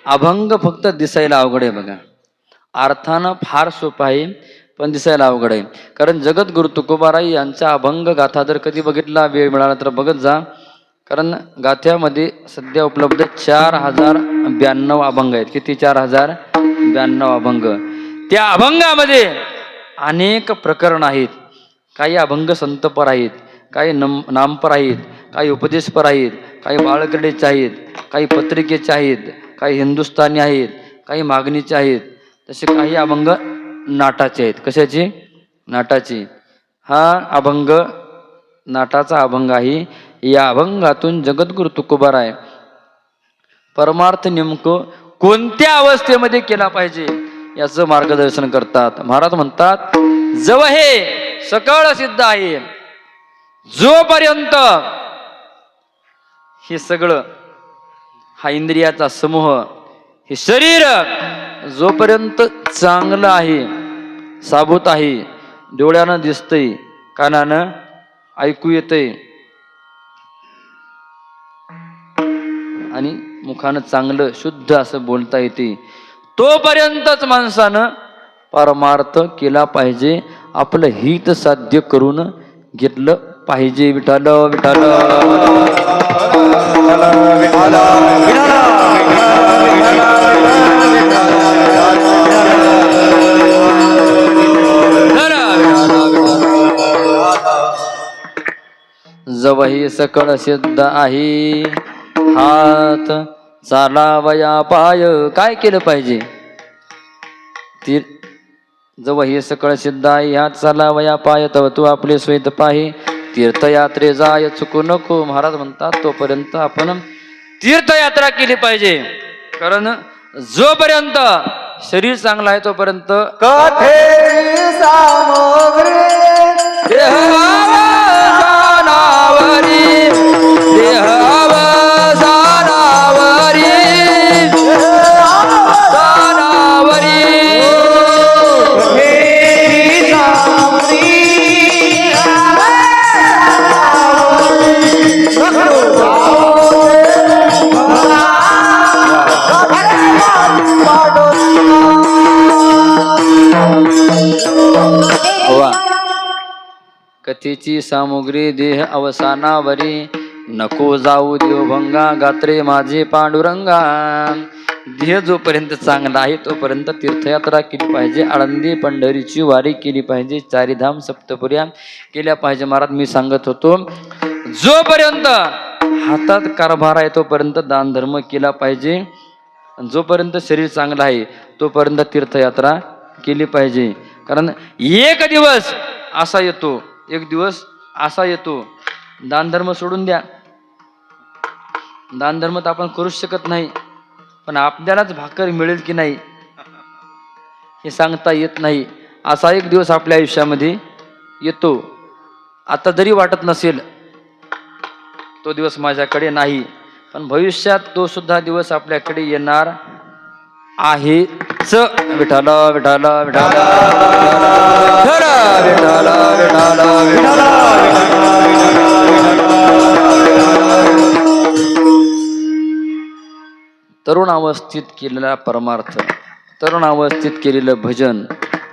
अभंग फक्त दिसायला अवघड आहे बघा, अर्थानं फार सोपं आहे पण दिसायला अवघड आहे. कारण जगद्गुरु तुकोबाराई यांचा अभंग गाथा जर कधी बघितला, वेळ मिळाला तर बघत जा. कारण गाथ्यामध्ये सध्या उपलब्ध 4092 अभंग आहेत. किती? 4092 अभंग. त्या अभंगामध्ये अनेक प्रकरण आहेत. काही अभंग संतपर आहेत, काही नामपर आहेत, काही उपदेशपर आहेत, काही बाळकडेचे आहेत, काही पत्रिकेचे आहेत, काही हिंदुस्थानी आहेत, काही मागणीचे आहेत. तसे काही अभंग नाटाचे आहेत. कशाची? नाटाची. हा अभंग नाटाचा अभंग आहे. या अभंगातून जगद्गुरु तुकोबाराय परमार्थ नेमकं कोणत्या अवस्थेमध्ये केला पाहिजे याचं मार्गदर्शन करतात. महाराज म्हणतात, जव हे सकळ सिद्ध आहे, जोपर्यंत हे सगळं, हा इंद्रियाचा समूह, हे शरीर जोपर्यंत चांगलं आहे, साबूत आहे, डोळ्यानं दिसतंय, कानानं ऐकू येतंय आणि मुखानं चांगलं शुद्ध असं बोलता येते, तोपर्यंतच माणसानं परमार्थ केला पाहिजे. आपलं हित साध्य करून घेतलं पाहिजे. विठाल विठाल जव हे सकळ सिद्ध आहे, हात चालावया पाय. काय केलं पाहिजे? जव हे सकळ सिद्ध आहे, हात चालावया पाय, तव तू आपले स्वेत पाहे, तीर्थयात्रे जाय चुकू नको. महाराज म्हणतात, तोपर्यंत आपण तीर्थयात्रा केली पाहिजे. कारण जोपर्यंत शरीर चांगलं आहे तोपर्यंत कथेची सामग्री कथेची सामुग्री देह अवसानावरी, नको जाऊ देवभंगा, गात्रे माझे पांडुरंगा. देह जोपर्यंत चांगला आहे तोपर्यंत तीर्थयात्रा केली पाहिजे. आळंदी पंढरीची वारी केली पाहिजे. चारीधाम सप्तपुऱ्या केल्या पाहिजे. महाराज मी सांगत होतो, जोपर्यंत हातात कारभार आहे तोपर्यंत दान धर्म केला पाहिजे. जोपर्यंत शरीर चांगलं आहे तोपर्यंत तीर्थयात्रा केली पाहिजे. कारण एक दिवस असा येतो, एक दिवस असा येतो, दानधर्म सोडून द्या, दानधर्म तर आपण करूच शकत नाही, पण आपल्यालाच भाकर मिळेल की नाही हे सांगता येत नाही. असा एक दिवस आपल्या आयुष्यामध्ये येतो. आता जरी वाटत नसेल तो दिवस माझ्याकडे नाही, पण भविष्यात तो सुद्धा दिवस आपल्याकडे येणार आहेच. विठाल विठाल विठाल विठाल विठाल तरुण अवस्थेत केलेला परमार्थ, तरुण अवस्थेत केलेलं भजन,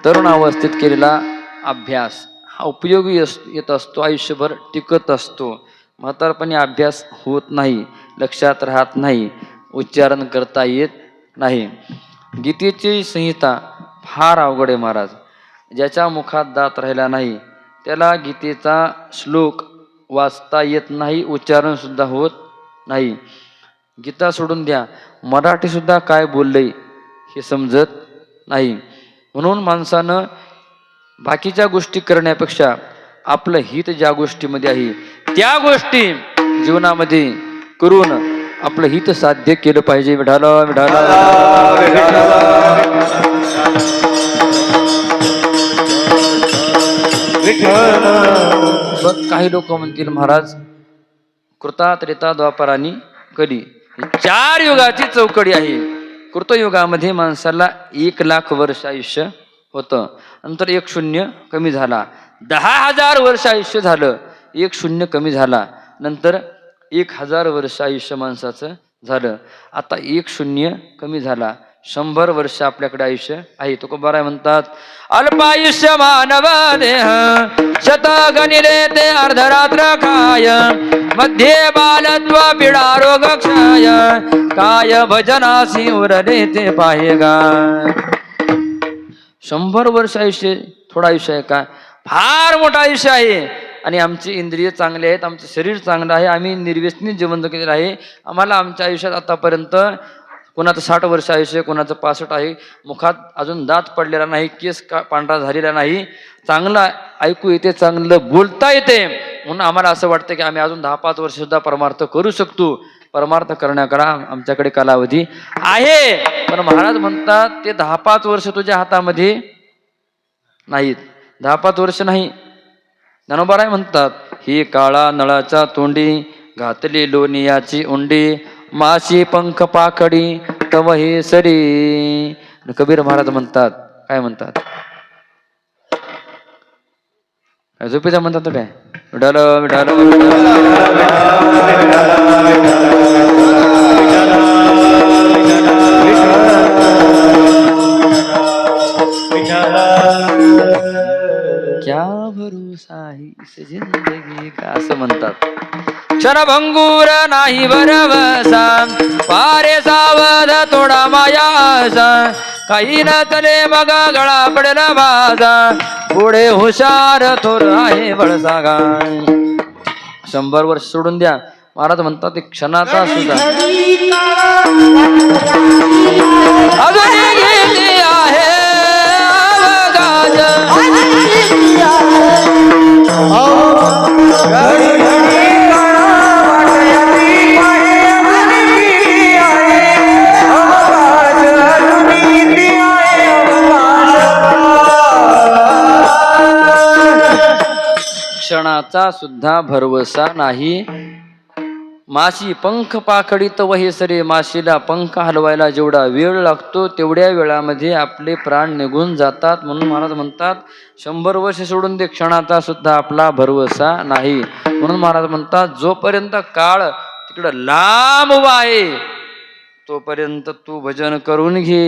तरुण अवस्थेत केलेला अभ्यास हा उपयोगी येत असतो, आयुष्यभर टिकत असतो. म्हातारपणी अभ्यास होत नाही, लक्षात राहत नाही, उच्चारण करता येत नाही. गीतेची संहिता फार अवघड आहे महाराज. ज्याच्या मुखात दात राहिला नाही त्याला गीतेचा श्लोक वाचता येत नाही, उच्चारण सुद्धा होत नाही. गीता सोडून द्या, मराठी सुद्धा काय बोललंय हे समजत नाही. म्हणून माणसानं बाकीच्या गोष्टी करण्यापेक्षा आपलं हित ज्या गोष्टीमध्ये आहे त्या गोष्टी जीवनामध्ये करून आपलं हित साध्य केलं पाहिजे. विठाल विठाल काही लोक म्हणतील महाराज कृता त्रेता द्वापर आणि कली 4 युगाची चौकडी आहे. कृतयुगामध्ये माणसाला 1,00,000 वर्ष आयुष्य होतं, नंतर 1 शून्य कमी झाला. 10,000 वर्ष आयुष्य झालं, 1 शून्य कमी झाला, नंतर 1000 वर्ष आयुष्य माणसाचं झालं. आता 1 शून्य कमी झाला, 100 वर्ष आपल्याकडे आयुष्य आहे. तो बरं म्हणतात, अल्पायुष्य मानव देह शत गणिले ते अर्धरात्र काय, मध्ये बालत्व पिडा रोग क्षय, काय भजनासी उरले ते पाहेगा. 100 वर्ष आयुष्य थोडं आयुष्य आहे का? फार मोठं आयुष्य आहे. आणि आमची इंद्रिय चांगले आहेत, आमचं शरीर चांगलं आहे, आम्ही निर्व्यसनी जीवन केलेलं आहे. आम्हाला आमच्या आयुष्यात आतापर्यंत कोणाचं 60 वर्ष आयुष्य, कोणाचं 65 आहे, मुखात अजून दात पडलेला नाही, केस पांढरा झालेला नाही, चांगलं ऐकू येते, चांगलं बोलता येते. म्हणून आम्हाला असं वाटतं की आम्ही अजून 10-5 वर्ष सुद्धा परमार्थ करू शकतो. परमार्थ करण्याकरा आमच्याकडे कालावधी आहे. पण महाराज म्हणतात ते 10-5 वर्ष तुझ्या हातामध्ये नाहीत. 10-5 वर्ष नाही. ज्ञानोबाराय म्हणतात, ही काळा नळाच्या तोंडी घातली लोणियाची उंडी, माशी पंख पाखडी तव हे सरी. कबीर महाराज म्हणतात, काय म्हणतात, झोपेचा म्हणतात काय, विठाल विठाल क्या भरोसा है इस जिंदगी का, असं म्हणतात. क्षणभंगूर नाही भरवसा, पारे सावध थोडा मायासा, काही न तले मग गळा पडला माझा, पुढे हुशार थोर आहे बळसागा. 100 वर्ष सोडून द्या. महाराज म्हणतात ते क्षणाचा सुद्धा अजून घेतली आहे अवघाज. क्षणाचा सुद्धा भरवसा नाही. माशी पंख पाखडीत वहे सरे, माशीला पंख हलवायला जेवढा वेळ लागतो तेवढ्या वेळामध्ये आपले प्राण निघून जातात. म्हणून महाराज म्हणतात 100 वर्ष सोडून दे, क्षणाचा सुद्धा आपला भरवसा नाही. म्हणून महाराज म्हणतात जोपर्यंत काळ तिकडं लांब आहे तोपर्यंत तू भजन करून घे.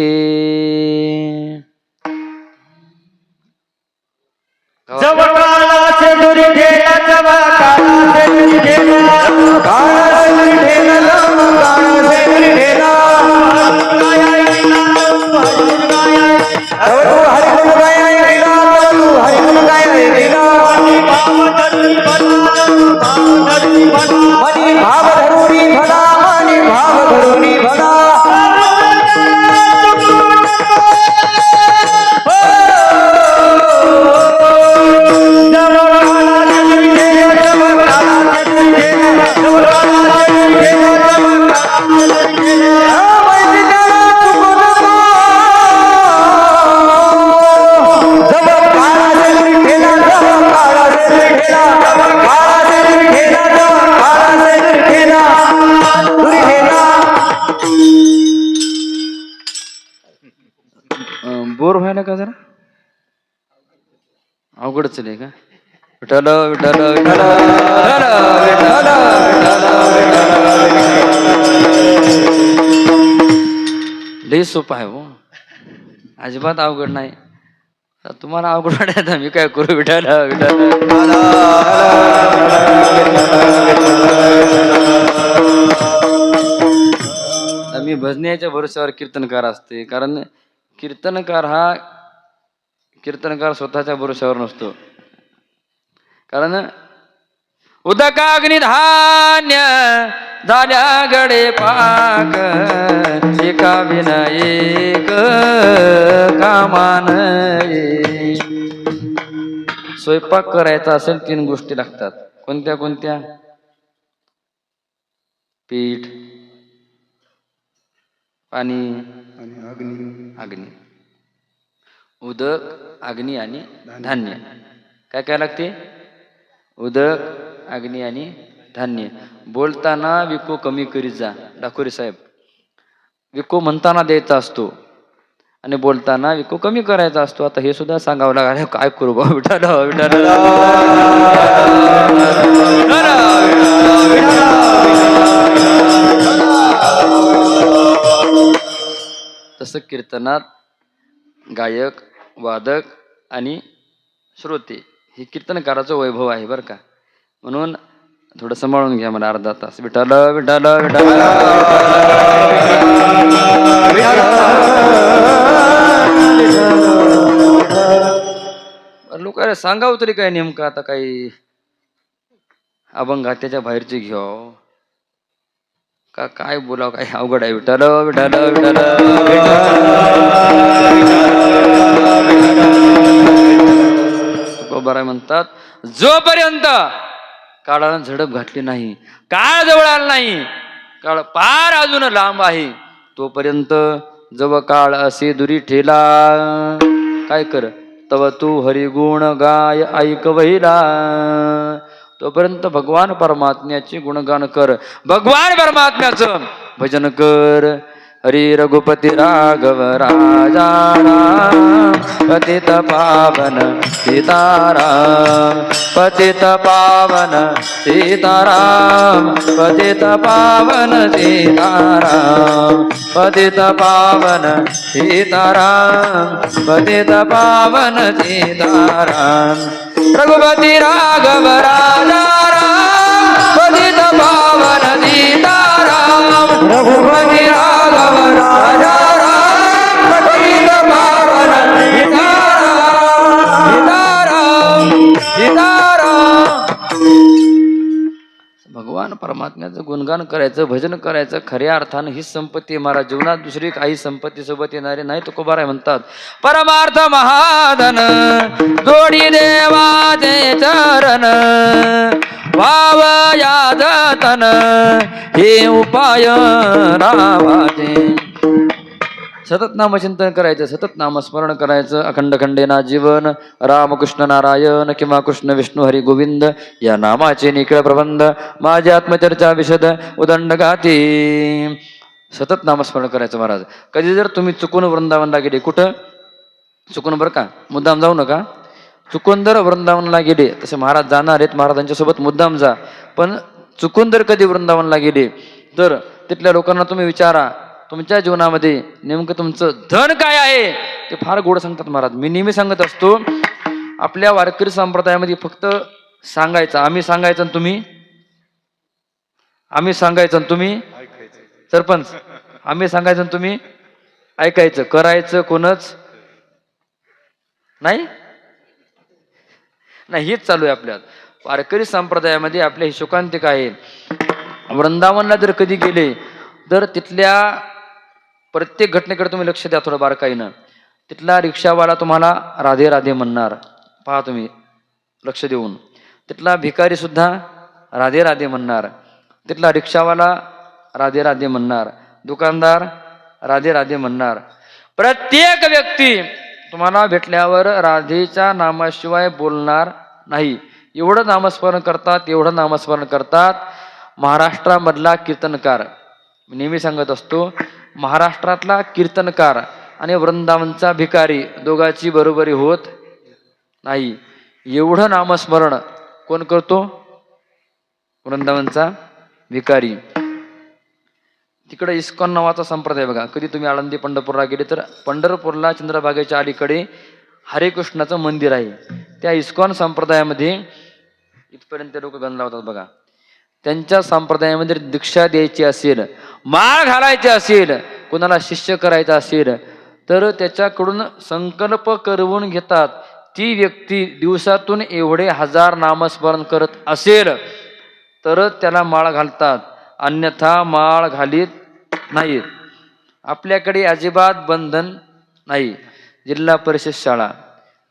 जवळ काळाचे दुरी ठेला, जवळ काळाचे दुरी ठेला, काळाचे दुरी ठेला, काळाचे दुरी ठेला. तू हरिगुण गाया गेला, तू हरिगुण गाया गेला. मनी भाव धरुनी भला, मनी भाव धरुनी भला. बोर व्हायला का जरा अवघडच आहे का. विठाल विठाल विठाल विठाल लई सोपं आहे हो, अजिबात अवघड नाही. तुम्हाला अवघड वाटायचं मी काय करू. विठाल विठाल मी भजण्याच्या भरोश्यावर कीर्तनकार असते. कारण कीर्तनकार स्वतःच्या भरोश्यावर नसतो. कारण उदकाग्नी धान्य झाल्या गडे पाक, एका विना एक कामान. स्वयंपाक करायचा असेल 3 गोष्टी लागतात. कोणत्या कोणत्या? पीठ, पाणी, अग्नी. उदक, अग्नी आणि धान्य. काय काय लागते? उदक, अग्नी आणि धान्य. बोलताना विको कमी करीत जा. डाकोरी साहेब, विको म्हणताना द्यायचा असतो आणि बोलताना विको कमी करायचा असतो. आता हे सुद्धा सांगावं लागलं. काय करू बा. विठाल विठाल कीर्तनात गायक, वादक आणि श्रोते हे कीर्तनकाराचं वैभव आहे बरं का. म्हणून थोडं सांभाळून घ्या मला अर्धा तास. विठ्ठल विठ्ठल विठ्ठल लोक सांगावं तरी काय नेमकं आता काही अभंगात्याच्या बाहेरची घ्याव का काय बोलावं, काय अवघड आहे. विठ्ठल विठ्ठल विठ्ठल तुकोबाराय म्हणतात, जोपर्यंत काळानं झडप घातली नाही, काळ जवळ आला नाही, काळ पार अजून लांब आहे, तोपर्यंत जव काळ असे दुरी ठेला काय कर, तव तू हरिगुण गाय ऐक वहिला. तोपर्यंत भगवान परमात्म्याचे गुणगान कर, भगवान परमात्म्याचं भजन कर. हरी रघुपती राघव राजा राम, पतित पावन सीताराम, पतित पावन सीताराम, पतित पावन सीताराम, पतित पावन सीताराम, पतित पावन सीताराम. रघुपती राघव राजा राम, पतित पावन सीताराम, रघुपती राघव राजा राम, पतित पावन सीताराम, सीताराम. भगवान परमात्म्याचं गुणगान करायचं, भजन करायचं. खऱ्या अर्थानं ही संपत्ती महाराज. जीवनात दुसरी काही संपत्ती सोबत येणारी नाही. तुकोबाराय म्हणतात, परमार्थ महाधन जोडी देवाचे चरण, भाव याद तन हे उपाय रावाचे. सतत नामचिंतन करायचं, सतत नामस्मरण करायचं. अखंड खंडेना जीवन, रामकृष्ण नारायण किंवा कृष्ण विष्णू हरी गोविंद या नामाचे निखळ प्रबंध, माझी आत्मचर्चा विशद उदंड गाती. सतत नामस्मरण करायचं महाराज. कधी जर तुम्ही चुकून वृंदावनला गेले, कुठं चुकून बरं का, मुद्दाम जाऊ नका. चुकून जर वृंदावनला गेले, तसे महाराज जाणार आहेत, महाराजांच्या सोबत मुद्दाम जा. पण चुकून जर कधी वृंदावनला गेले तर तिथल्या लोकांना तुम्ही विचारा, तुमच्या जीवनामध्ये नेमकं तुमचं धन काय आहे. ते फार गोड सांगतात महाराज. मी नेहमी सांगत असतो, आपल्या वारकरी संप्रदायामध्ये फक्त सांगायचं, आम्ही सांगायचं आणि तुम्ही, आम्ही सांगायचं आणि तुम्ही सरपंच, आम्ही सांगायचं आणि तुम्ही ऐकायचं, करायचं कोणच नाही. नाही, हेच चालू आहे आपल्या वारकरी संप्रदायामध्ये. आपल्या ही शोकांतिक आहे. वृंदावनला जर कधी गेले तर तिथल्या प्रत्येक घटनेकडे तुम्ही लक्ष द्या थोडं बारकाईनं. तिथला रिक्षावाला तुम्हाला राधे राधे म्हणणार, पहा तुम्ही लक्ष देऊन. तिथला भिकारी सुद्धा राधे राधे म्हणणार, तिथला रिक्षावाला राधे राधे म्हणणार, दुकानदार राधे राधे म्हणणार. प्रत्येक व्यक्ती तुम्हाला भेटल्यावर राधेच्या नामाशिवाय बोलणार नाही. एवढं नामस्मरण करतात, एवढं नामस्मरण करतात. महाराष्ट्रामधला कीर्तनकार, मी नेहमी सांगत असतो, महाराष्ट्रातला कीर्तनकार आणि वृंदावनचा भिकारी दोघांची बरोबरी होत नाही. एवढं नामस्मरण कोण करतो? वृंदावनचा भिकारी. तिकडे इस्कॉन नावाचा संप्रदाय बघा. कधी तुम्ही आळंदी पंढरपूरला गेले तर पंढरपूरला चंद्रभागेच्या अलीकडे हरेकृष्णाचं मंदिर आहे. त्या इस्कॉन संप्रदायामध्ये इथपर्यंत लोक गण लावतात बघा. त्यांच्या संप्रदायामध्ये दीक्षा द्यायची असेल, माळ घालायची असेल, कोणाला शिष्य करायचं असेल तर त्याच्याकडून संकल्प करवून घेतात. ती व्यक्ती दिवसातून एवढे 1000 नामस्मरण करत असेल तर त्याला माळ घालतात, अन्यथा माळ घालीत नाहीत. आपल्याकडे अजिबात बंधन नाही. जिल्हा परिषद शाळा,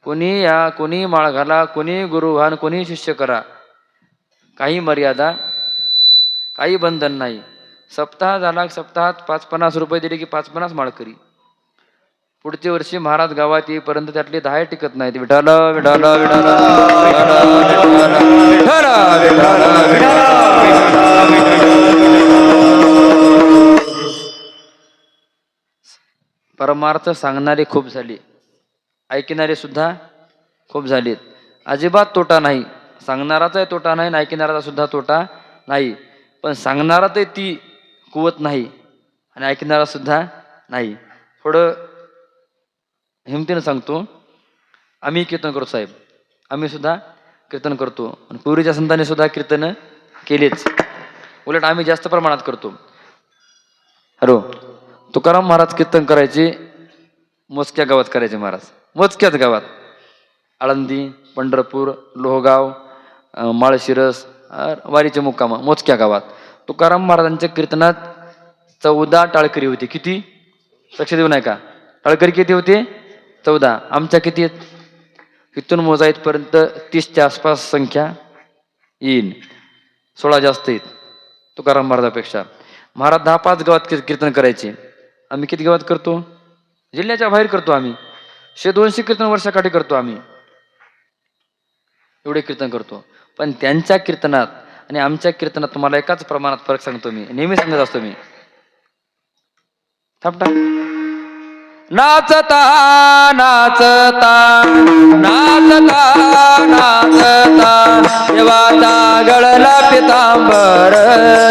कोणी या, कोणी माळ घाला, कोणी गुरुवान, कोणी शिष्य करा, काही मर्यादा, काही बंधन नाही. सप्ताह झाला, सप्ताहात 5-50 रुपये दिले की 5-50 माळकरी. पुढच्या वर्षी महाराज गावात येईपर्यंत त्यातले 10 टिकत नाहीत. विठाल विठाल विठाल परमार्थ सांगणारे खूप झाले, ऐकणारे सुद्धा खूप झालेत. अजिबात तोटा नाही. सांगणाराचाही तोटा नाही, ऐकणाराचा सुद्धा तोटा नाही. पण सांगणारा ते ती कुवत नाही आणि ऐकणारा सुद्धा नाही. थोडं हिमतीनं सांगतो, आम्ही कीर्तन करतो साहेब, आम्ही सुद्धा कीर्तन करतो आणि पूर्वीच्या संतांनी सुद्धा कीर्तन केलेच, उलट आम्ही जास्त प्रमाणात करतो. हॅलो, तुकाराम महाराज कीर्तन करायचे मोजक्या गावात करायचे महाराज, मोजक्याच गावात, आळंदी, पंढरपूर, लोहगाव, माळशिरस, वारीचे मुक्काम मोजक्या गावात. तुकाराम महाराजांच्या कीर्तनात 14 टाळकरी होती. किती? लक्ष देऊ नये का? टाळकरी किती होते? 14. आमच्या किती आहेत? इथून मोजा इथपर्यंत 30च्या आसपास संख्या येईल, 16 जास्त आहेत तुकाराम महाराजापेक्षा. महाराज 10-5 गावात कीर्तन करायचे. आम्ही किती गावात करतो? जिल्ह्याच्या बाहेर करतो आम्ही. 100-200 कीर्तन वर्षाकाठी करतो आम्ही, एवढे कीर्तन करतो. पण त्यांच्या कीर्तनात आणि आमच्या कीर्तनात तुम्हाला एकाच प्रमाणात फरक सांगतो मी, नेहमी सांगत असतो मी. थांबटा. नाचता नाचता नाचता नाचता देवाचा गळला पितांबर,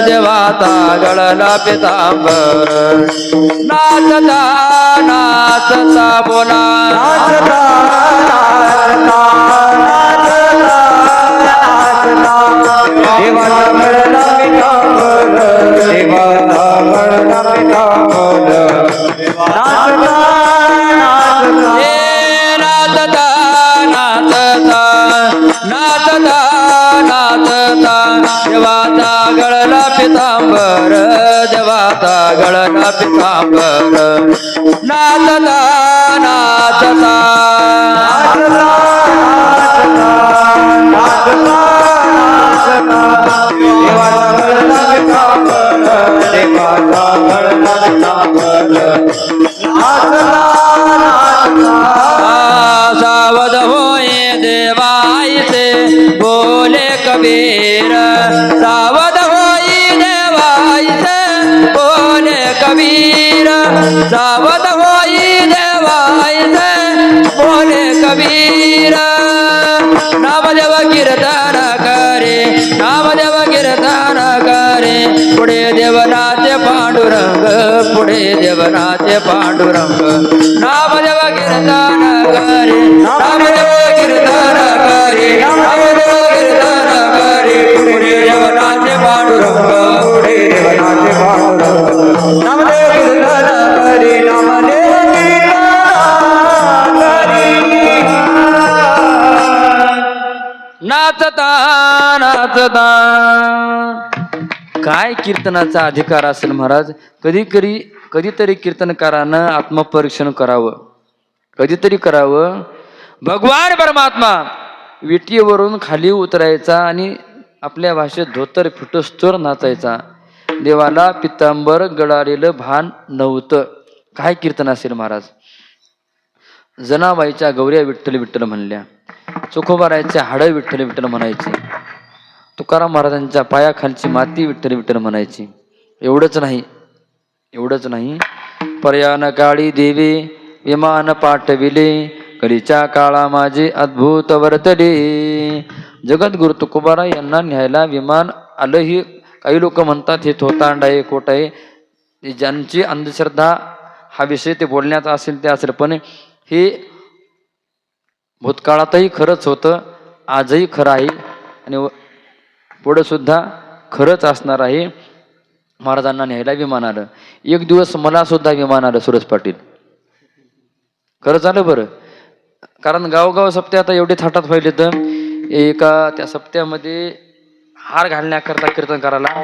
देवाचा गळला पितांबर. नाचता नाचता बोला, नाचता नाचता देवाचा गळला पितांबर, देवाचा गळला पितांबर. नाचता नाचता नाचता नाचता देवाचा गळला पितांबर, देवाचा गळला पितांबर. नाचता नाचता सावध होय देवाईचे बोले कबीर, सावध होई देवाईचे बोले कबीर, सावध होई देवाईचे बोले कबीर. नामदेव कीर्तन करे, नामदेव कीर्तन करे, पुढे देवनाचे पांडुरंग, पुढे देवनाचे पांडुरंग. नामदेव कीर्तन करे, नामदेव कीर्तन करे, नामदेव कीर्तन करे, पुढे देवनाचे पांडुरंग, पुढे देवनाचे पांडुरंग. नामदेव कीर्तन करे, नामदेव कीर्तन करे. नाचता नाचता. काय कीर्तनाचा अधिकार असेल महाराज. कधीतरी कीर्तनकारानं आत्मपरीक्षण करावं, कधीतरी करावं. भगवान परमात्मा विटीवरून खाली उतरायचा आणि आपल्या भाषेत धोतर फिटोस्तोर नाचायचा. देवाला पितांबर गळालेलं भान नव्हतं. काय कीर्तन असेल महाराज. जनाबाईच्या गौऱ्या विठ्ठल विठ्ठल म्हणल्या, चोखोबारायच्या हाडं विठ्ठल विठ्ठल म्हणायची, तुकाराम महाराजांच्या पायाखालची माती विठ्ठल विठ्ठल म्हणायची. एवढंच नाही, पर्यान काळी देवी विमान पाठविले, कलीच्या काळा माझे अद्भुत वर्तले. जगद्गुरु तुकोबारा यांना न्यायला विमान आलं. ही काही लोक म्हणतात हे थोतांड आहे, खोट आहे. ज्यांची अंधश्रद्धा हा विषय ते बोलण्याचा असेल ते असेल, पण हे भूतकाळातही खरंच होतं, आजही खरं आहे आणि पुढे सुद्धा खरंच असणार आहे. महाराजांना न्यायला विमान आलं. एक दिवस मला सुद्धा विमान आलं सुरेश पाटील. खरंच आलं बरं. कारण गावगाव सप्ते आता एवढे थाटात व्हायले तर एका त्या सप्त्यामध्ये हार घालण्याकरता कीर्तन करायला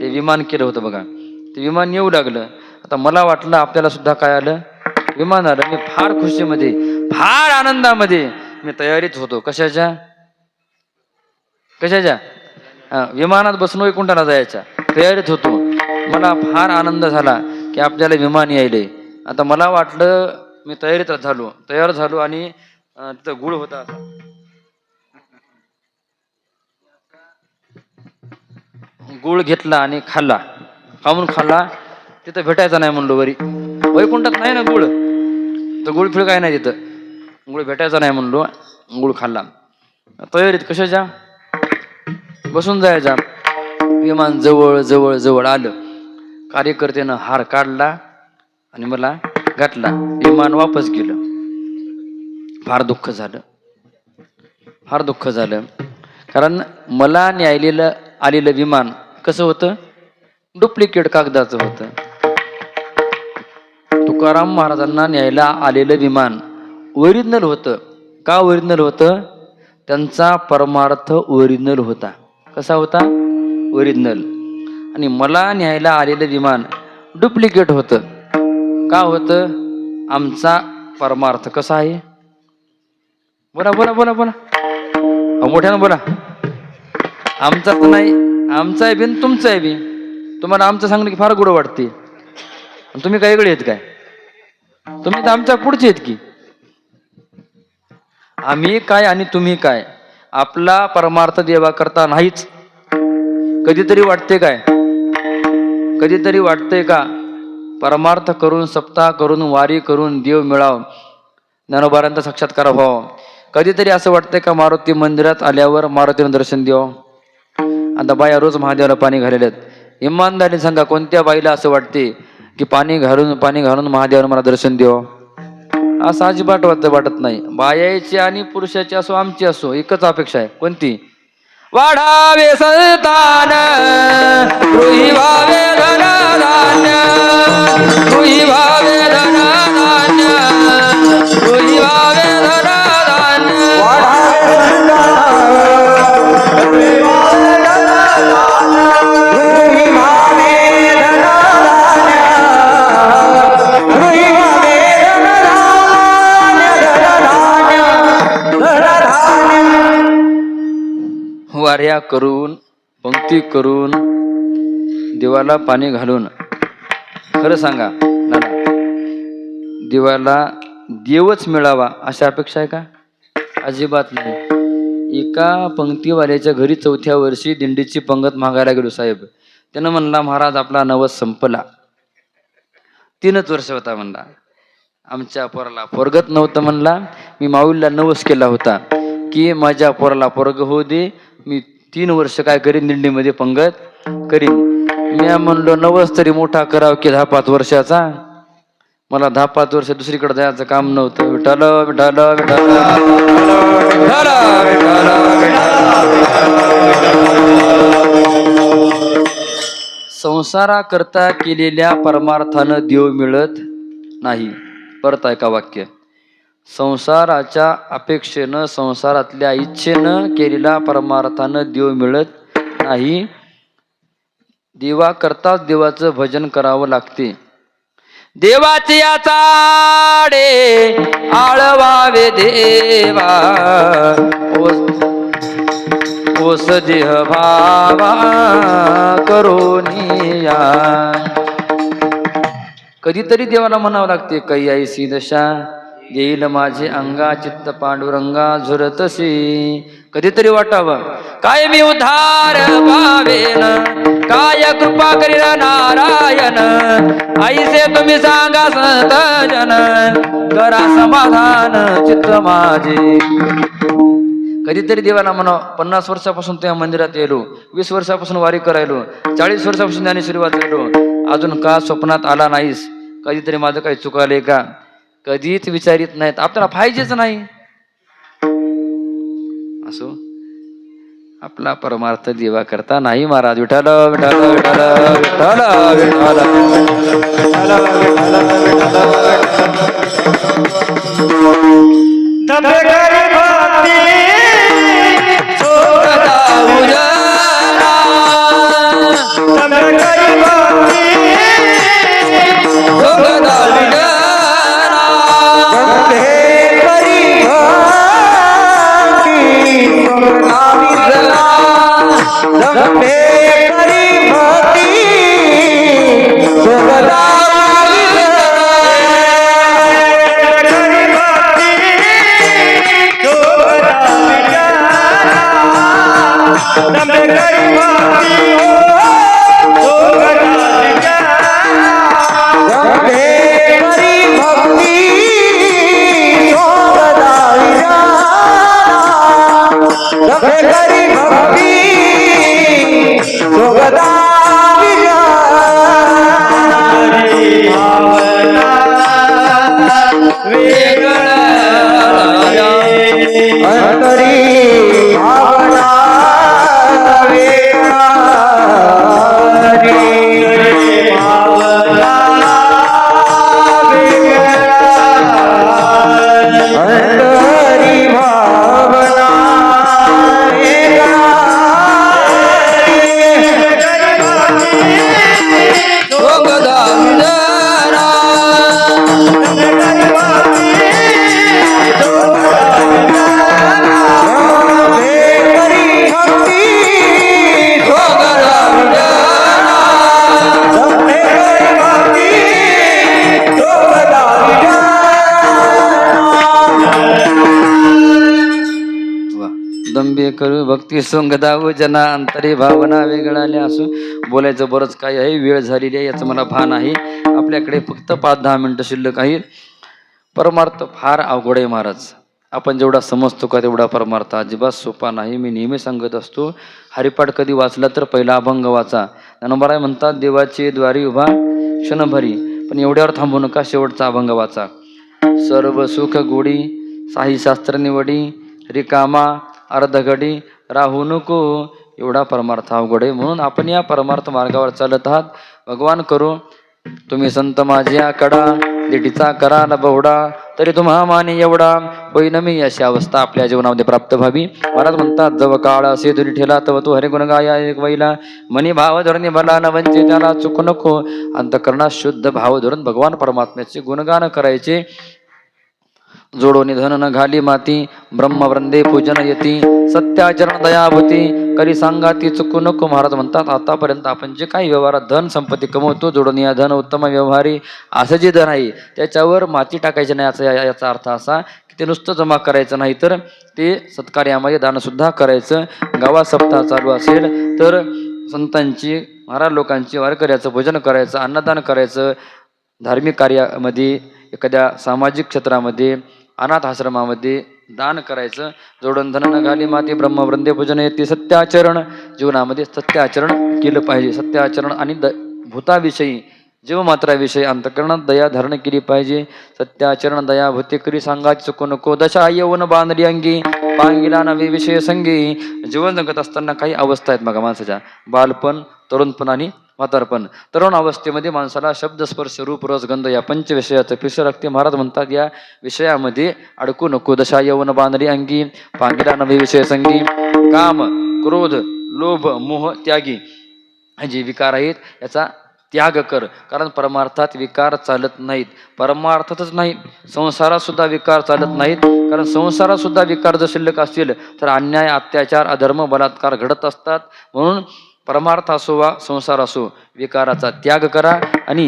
ते विमान केलं होतं बघा. ते विमान येऊ लागलं. आता मला वाटलं आपल्याला सुद्धा काय आलं, विमान आलं. मी फार खुशीमध्ये, फार आनंदामध्ये मी तयारीत होतो. कशाच्या विमानात बसून वैकुंठाला जायच्या तयारीत होतो. मला फार आनंद झाला की आपल्याला विमान यायले. आता मला वाटलं मी तयार झालो आणि तिथं गुळ होता. गुळ घेतला आणि खाल्ला. तिथं भेटायचा नाही म्हणलो. वैकुंठात नाही ना गुळ, तर गुळ फिळ काय नाही तिथं. गुळ भेटायचा नाही म्हणलो, गुळ खाल्ला. तयारीत कशाच्या, बसून जायचा. विमान जवळ जवळ जवळ आलं. कार्यकर्त्यानं हार काढला आणि मला घातला. विमान वापस गेलं. फार दुःख झालं, फार दुःख झालं. कारण मला न्यायलेलं आलेलं विमान कसं होतं, डुप्लिकेट कागदाचं होतं. तुकाराम महाराजांना न्यायला आलेलं विमान ओरिजिनल होतं. का ओरिजिनल होतं? त्यांचा परमार्थ ओरिजिनल होता. कसा होता? ओरिजिनल. आणि मला न्यायला आलेलं विमान डुप्लिकेट होतं. का होतं? आमचा परमार्थ कसा आहे? बोला बोला बोला बोला, मोठ्यानं बोला. आमचा तर नाही, आमचा आहे बिन तुमचं आहे बी. तुम्हाला आमचं सांगणं की फार गोड वाटते, तुम्ही काय वेगळे आहेत काय? तुम्ही तर आमच्या पुढचे आहेत की. आम्ही काय आणि तुम्ही काय? आपला परमार्थ देवा करता नाहीच. कधीतरी वाटते काय? कधीतरी वाटतंय का परमार्थ करून, सप्ताह करून, वारी करून देव मिळाव, ज्ञानोबारांचा साक्षात्कार व्हावा? कधीतरी असं वाटतंय का मारुती मंदिरात आल्यावर मारुतीनं दर्शन द्यावं? आता बाया रोज महादेवाला पाणी घालेल्यात. इमानदारी सांगा, कोणत्या बाईला असं वाटते की पाणी घालून महादेवाला मला दर्शन द्यावं? असं अजिबात वाटत नाही. बायाची आणि पुरुषाची असो, आमची असो, एकच अपेक्षा आहे. कोणती? वाढावे संतान, रुही भावे धनधान्य, रुही भावे धनधान्य, रुही भावे धनधान्य. वाऱ्या करून, पंक्ती करून, देवाला पाणी घालून, खरं सांगा नाना, देवाला देवच मिळावा अशा अपेक्षा आहे का? अजिबात नाही. एका पंक्तीवाल्याच्या घरी 4थ्या वर्षी दिंडीची पंगत मागायला गेलो साहेब. त्यानं म्हणला, महाराज आपला नवस संपला. 3च वर्ष होता म्हणला. आमच्या पोराला पोरगत नव्हतं म्हणला. मी माऊलीला नवस केला होता की माझ्या पोराला पोरग होऊ दे, मी 3 वर्ष काय करीन, दिंडीमध्ये पंगत करीन. मी म्हणलो नवस तरी मोठा कराव की 10-5 वर्षाचा. मला 10-5 वर्ष दुसरीकडे जायचं काम नव्हतं. विठाल विठाल विठाल विठाल विठाल. संसाराकरता केलेल्या परमार्थानं देव मिळत नाही. परत ऐका वाक्य. संसाराच्या अपेक्षेनं, संसारातल्या इच्छेनं केलेल्या परमार्थानं देव मिळत नाही. देवा करताच देवाचं भजन करावं लागते. देवाची आचाडे आळवावे देवा, ओस देह भावा करोनिया. कधीतरी देवाला म्हणावं लागते, कैयासी दशा येईल माझे अंगा, चित्त पांडुरंगा झुरतसी. कधीतरी वाटावं काय मी उद्धार पावेन, काय कृपा करील नारायण. ऐसे तुम्ही सांगा संत जन, करा समाधान चित्त माझे. कधीतरी देवाला म्हणावं, 50 वर्षापासून त्या मंदिरात येलो, 20 वर्षापासून वारी करायलो, 40 वर्षापासून ज्ञानेश्वरी वाचलेलो, अजून का स्वप्नात आला नाहीस? कधीतरी माझं काही चुकालंय का? कधीच विचारित नाहीत. आपल्याला पाहिजेच नाही. असो, आपला परमार्थ देवा करता नाही. महाराज विठाल विठाल विठाल विठाल विठाल वेगळा सुखी सुंगदाऊ जना अंतरी भावना वेगळाल्या असो. बोलायचं बरंच काही आहे, वेळ झालेली आहे याचं मला भान आहे. आपल्याकडे फक्त 5-10 मिनिटं शिल्लक आहे. परमार्थ फार अवघड आहे महाराज. आपण जेवढा समजतो का तेवढा परमार्थ अजिबात सोपा नाही. मी नेहमी सांगत असतो, हरिपाठ कधी वाचला तर पहिला अभंग वाचा. ज्ञानोबा म्हणतात, देवाची द्वारी उभा क्षणभरी, पण एवढ्यावर थांबू नका, शेवटचा अभंग वाचा. सर्व सुख गोडी साही शास्त्र निवडी, रिकामा अर्धघडी राहू नको. एवढा परमार्थ अवघड आहे. म्हणून आपण या परमार्थ मार्गावर चालत आहात. भगवान करो तुम्ही संत माझ्या कडा, दिठीचा करा न बहुडा, तरी तुम्हा माने एवढा होईन मी. अशी अवस्था आपल्या जीवनामध्ये प्राप्त व्हावी. महाराज म्हणतात, जव काळ असे दुरी ठेला तव तू हरिगुण गाया एक वैला, मनी भाव धरणी भला न वंचे त्याला चुकू नको. अंतकरणात शुद्ध भाव धरून भगवान परमात्म्याचे गुणगान करायचे. जोडोनी धन न घाली माती, ब्रह्मवृंदे पूजन यती, सत्याचरण दयाभूती करी सांगाती चुकू नको. महाराज म्हणतात, आतापर्यंत आपण जे काही व्यवहारात धन संपत्ती कमवतो, जोडून या धन उत्तम व्यवहारी असं जे धन आहे त्याच्यावर माती टाकायची नाही. याचा अर्थ असा की ते नुसतं जमा करायचं नाही, तर ते सत्कार्यामध्ये दानसुद्धा करायचं. गावात सप्ताह चालू असेल तर संतांची, महाराज लोकांची, वारकऱ्याचं भोजन करायचं, अन्नदान करायचं. धार्मिक कार्यामध्ये, एखाद्या सामाजिक क्षेत्रामध्ये, अनाथ आश्रमामध्ये दान करायचं. जोडून धन न घाली माती, ब्रह्मवृंदे पूजन येते. सत्याचरण, जीवनामध्ये सत्याचरण केलं पाहिजे. सत्याचरण आणि भूताविषयी, जीवमात्राविषयी अंतकरणात दया धारण केली पाहिजे. सत्याचरण दया भूते करी सांगायची चुकू नको. दशा येऊन बांधली अंगी, पांगिला नवे विषय संगी. जीवन जगत असताना काही अवस्था आहेत बघा माणसाच्या, बालपण, तरुणपण आणि म्हातारपण. तरुण अवस्थेमध्ये माणसाला शब्द, स्पर्श, रूप, रस, गंध या पंचविषयाचं पिसं लागते. महाराज म्हणतात, या विषयामध्ये अडकू नको. दशा यवन बांधली अंगी, पांगिला नवे विषय संगी. काम, क्रोध, लोभ, मोह त्यागी हे जे विकार आहेत याचा त्याग कर. कारण परमार्थात विकार चालत नाहीत. परमार्थातच नाही, संसारात सुद्धा विकार चालत नाहीत. कारण संसारात सुद्धा विकार जर शिल्लक असतील तर अन्याय, अत्याचार, अधर्म, बलात्कार घडत असतात. म्हणून परमार्थ असो वा संसार असो, विकाराचा त्याग करा. आणि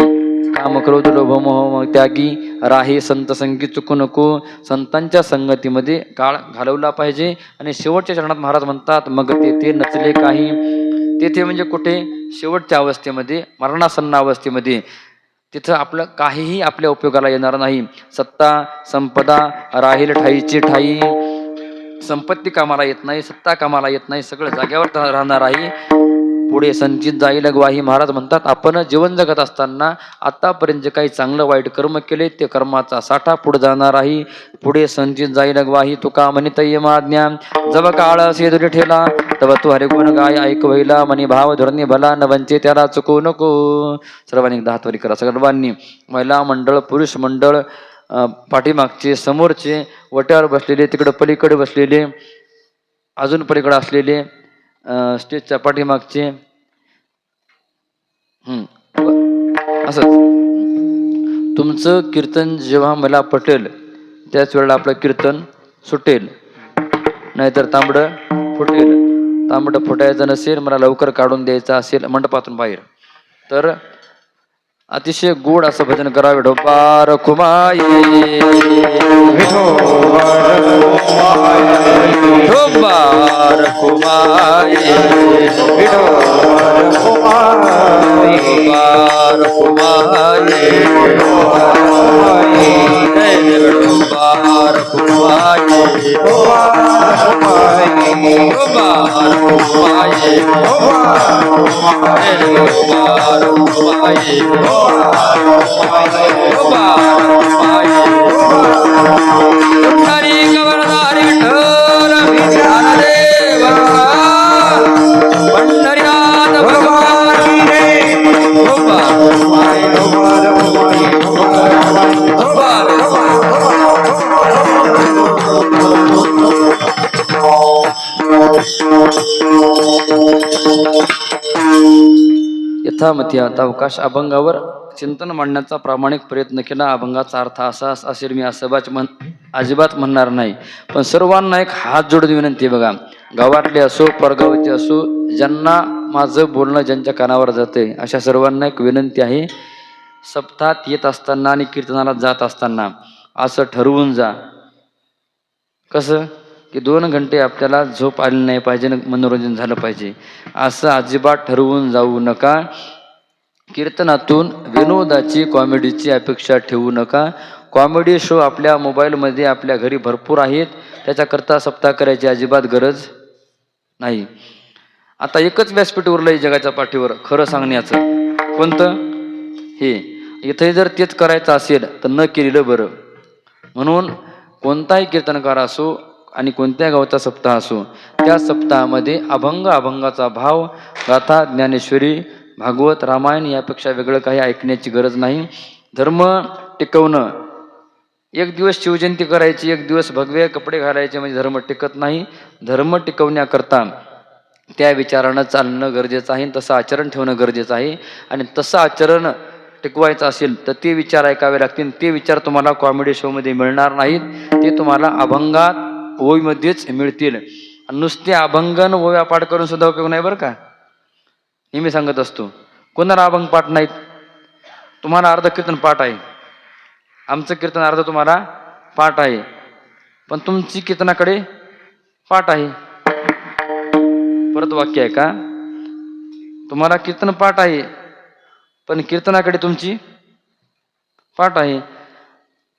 काम, क्रोध, लोभ, मोह त्यागी राही संत संगी चुकू नको. संतांच्या संगतीमध्ये काळ घालवला पाहिजे. आणि शेवटच्या चरणात महाराज म्हणतात, मग तेथे नचले काही. तेथे म्हणजे कुठे? शेवटच्या अवस्थेमध्ये, मरणासन्न अवस्थेमध्ये. तिथं आपलं काहीही आपल्या उपयोगाला येणार नाही. सत्ता संपदा राहील ठाईची ठाई. संपत्ती कामाला येत नाही, सत्ता कामाला येत नाही, सगळं जाग्यावर राहणार आहे. पुढे संचित जाईल ग्वाही. महाराज म्हणतात, आपण जीवन जगत असताना आतापर्यंत जे काही चांगलं वाईट कर्म केले ते कर्माचा साठा पुढे जाणार आहे. पुढे संचित जाईल ग्वाही. तुका म्हणी तय्यमाज्ञा, जव काळ असे दुरी ठेला तव तू हरिगुण गाय ऐक वैला, मनी भाव धरणी भला न वंचे त्याला चुकू नको. सर्वांनी 10 त्वरी करा. सर्वांनी, महिला मंडळ, पुरुष मंडळ, पाठीमागचे, समोरचे, वट्यावर बसलेले, तिकडं पलीकडे बसलेले, अजून पलीकडे असलेले, स्टेजच्या पाठीमागचे, असं तुमचं कीर्तन जेव्हा मला पटेल त्याच वेळेला आपलं कीर्तन सुटेल, नाहीतर तांबडं फुटेल. तांबडं फुटायचं नसेल, मला लवकर काढून द्यायचं असेल मंडपातून बाहेर, तर अतिशय गोड असं भजन करा. विठोबार खुमाई, विठोबार खुमाई, विठोबार खुमाई, विठोबार खुमाई, विठोबार खुमाई, हरी गवर्धारी विठ्ठल ज्ञानदेवा, पंढरीनाथ भगवान की जय. यथामती आता अवकाश अभंगावर चिंतन मांडण्याचा प्रामाणिक प्रयत्न केला. अभंगाचा अर्थ असा असेल मी असं अजिबात म्हणणार नाही. पण सर्वांना एक हात जोडून विनंती आहे बघा, गावातले असो परगावाचे असो, ज्यांना माझं बोलणं ज्यांच्या कानावर जाते अशा सर्वांना एक विनंती आहे. सप्ताहात येत असताना आणि कीर्तनाला जात असताना असं ठरवून जा. कसं? की 2 घंटे आपल्याला झोप आली नाही पाहिजे, मनोरंजन झालं पाहिजे असं अजिबात ठरवून जाऊ नका. कीर्तनातून विनोदाची, कॉमेडीची अपेक्षा ठेवू नका. कॉमेडी शो आपल्या मोबाईलमध्ये आपल्या घरी भरपूर आहेत, त्याच्याकरता सप्ताह करायची अजिबात गरज नाही. आता एकच व्यासपीठ उरलंय जगाच्या पाठीवर खरं सांगण्याचं, कोणतं? हे. इथे जर तेच करायचं असेल तर न केलेलं बरं. म्हणून कोणताही कीर्तनकार असो आणि कोणत्या गावचा सप्ताह असो, त्या सप्ताहामध्ये अभंगाचा भाव, गाथा, ज्ञानेश्वरी, भागवत, रामायण यापेक्षा वेगळं काही ऐकण्याची गरज नाही. धर्म टिकवणं, एक दिवस शिवजयंती करायची, एक दिवस भगवे कपडे घालायचे म्हणजे धर्म टिकत नाही. धर्म टिकवण्याकरता त्या विचारानं चालणं गरजेचं आहे, तसं आचरण ठेवणं गरजेचं आहे. आणि तसं आचरण टिकवायचं असेल तर ते विचार ऐकावे लागतील. ते विचार तुम्हाला कॉमेडी शोमध्ये मिळणार नाहीत, ते तुम्हाला अभंगात ओवीमध्येच मिळतील. नुसते अभंगन ओव्या पाठ करून सुद्धा उपयोग नाही बरं का. नेहमी सांगत असतो, कोणाला अभंग पाठ नाहीत? तुम्हाला अर्ध कीर्तन पाठ आहे, आमचं कीर्तन अर्ध तुम्हाला पाठ आहे, पण तुमची कीर्तनाकडे पाठ आहे. परत वाक्य आहे का, तुम्हाला कीर्तन पाठ आहे पण कीर्तनाकडे तुमची पाठ आहे.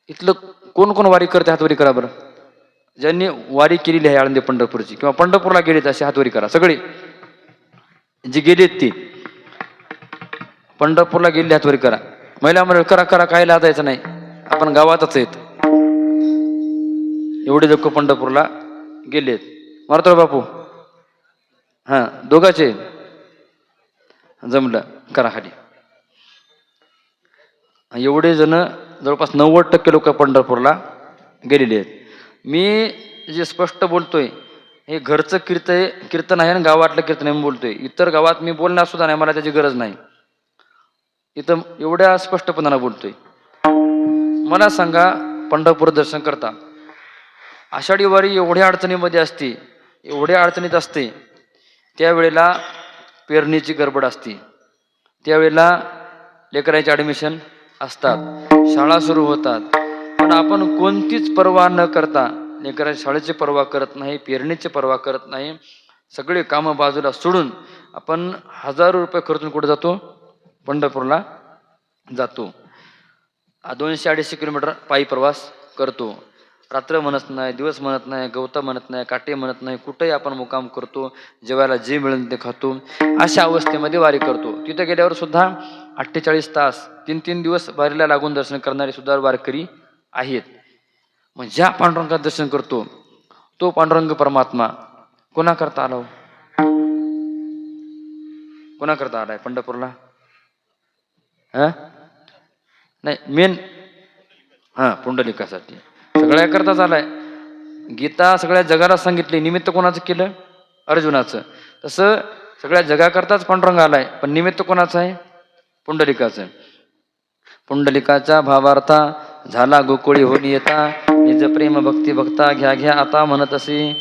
इथलं कोण कोण वारी करते हातवरी करा बरं. ज्यांनी वारी केलेली आहे आळंदी पंढरपूरची किंवा पंढरपूरला गेलेत असे हातवरी करा. सगळे जी गेलेत ती पंढरपूरला गेलेली हातवरी करा. महिला मंडळ करा करा, काय लाजायचं नाही, आपण गावातच आहेत. एवढे लोक पंढरपूरला गेलेत. मारतो बापू, हां दोघाचे जमलं करा खाली. एवढे जण जवळपास 90% लोक पंढरपूरला गेलेले आहेत. मी जे स्पष्ट बोलतोय हे घरचं कीर्तन आहे आणि गावातलं कीर्तन आहे बोलतोय. इतर गावात मी बोलणार सुद्धा नाही, मला त्याची गरज नाही. इथं एवढ्या स्पष्टपणानं बोलतोय. मला सांगा, पंढरपूर दर्शन करता आषाढी वारी एवढ्या अडचणीमध्ये असते, एवढ्या अडचणीत असते, त्यावेळेला पेरणीची गडबड असते, त्यावेळेला लेकरांचे ॲडमिशन असतात, शाळा सुरू होतात, पण आपण कोणतीच पर्वा न करता, लेकरांच्या शाळेची पर्वा करत नाही, पेरणीची पर्वा करत नाही, सगळे कामं बाजूला सोडून आपण हजारो रुपये खर्चून कुठे जातो? पंढरपूरला जातो. 200-250 किलोमीटर पायी प्रवास करतो. रात्र म्हणत नाही, दिवस म्हणत नाही, गवता म्हणत नाही, काटे म्हणत नाही, कुठेही आपण मुक्काम करतो, जेवायला जे मिळेल ते खातो. अशा अवस्थेमध्ये वारी करतो. तिथे गेल्यावर सुद्धा 48 तास 3-3 दिवस वारीला लागून दर्शन करणारे सुद्धा वारकरी आहेत. मग ज्या पांडुरंगात दर्शन करतो तो पांडुरंग परमात्मा कोणाकरता आला? कोणाकरता आलाय पंढरपूरला? नाही, मेन पुंडलिकासाठी सगळ्या करताच आलाय. गीता सगळ्या जगाला सांगितली, निमित्त कोणाचं केलं? अर्जुनाचं. तसं सगळ्या जगाकरताच पांडुरंग आलाय, पण निमित्त कोणाचं आहे? पुंडलिकाचं. पुंडलिकाच्या भावार्था झाला गोकुळी होऊन येता, निज प्रेम भक्ती भक्ता घ्या घ्या आता म्हणत असे.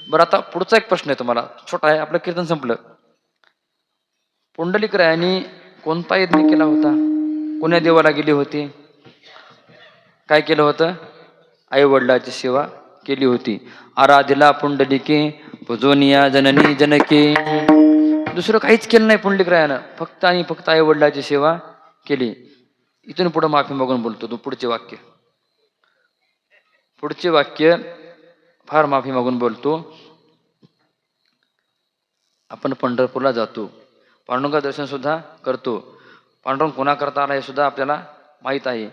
बरं, आता पुढचा एक प्रश्न आहे तुम्हाला, छोटा आहे, आपलं कीर्तन संपलं. पुंडलिक रायांनी कोणता यज्ञ केला होता? कोण्या देवाला गेले होते? काय केलं होतं? आई वडिलाची सेवा केली होती. आराधिला पुंडलिके भुजोनिया जननी जनके. दुसरं काहीच केलं नाही पुंडलिक रायानं, फक्त आणि फक्त आई वडिलाची सेवा केली. इथून पुढे माफी मागून बोलतो तो. पुढचे वाक्य फार माफी मागून बोलतो. आपण पंढरपूरला जातो, पांडुरंग दर्शन सुद्धा करतो. पांडुरंग कोणाकरता आला हे सुद्धा आपल्याला माहीत आहे,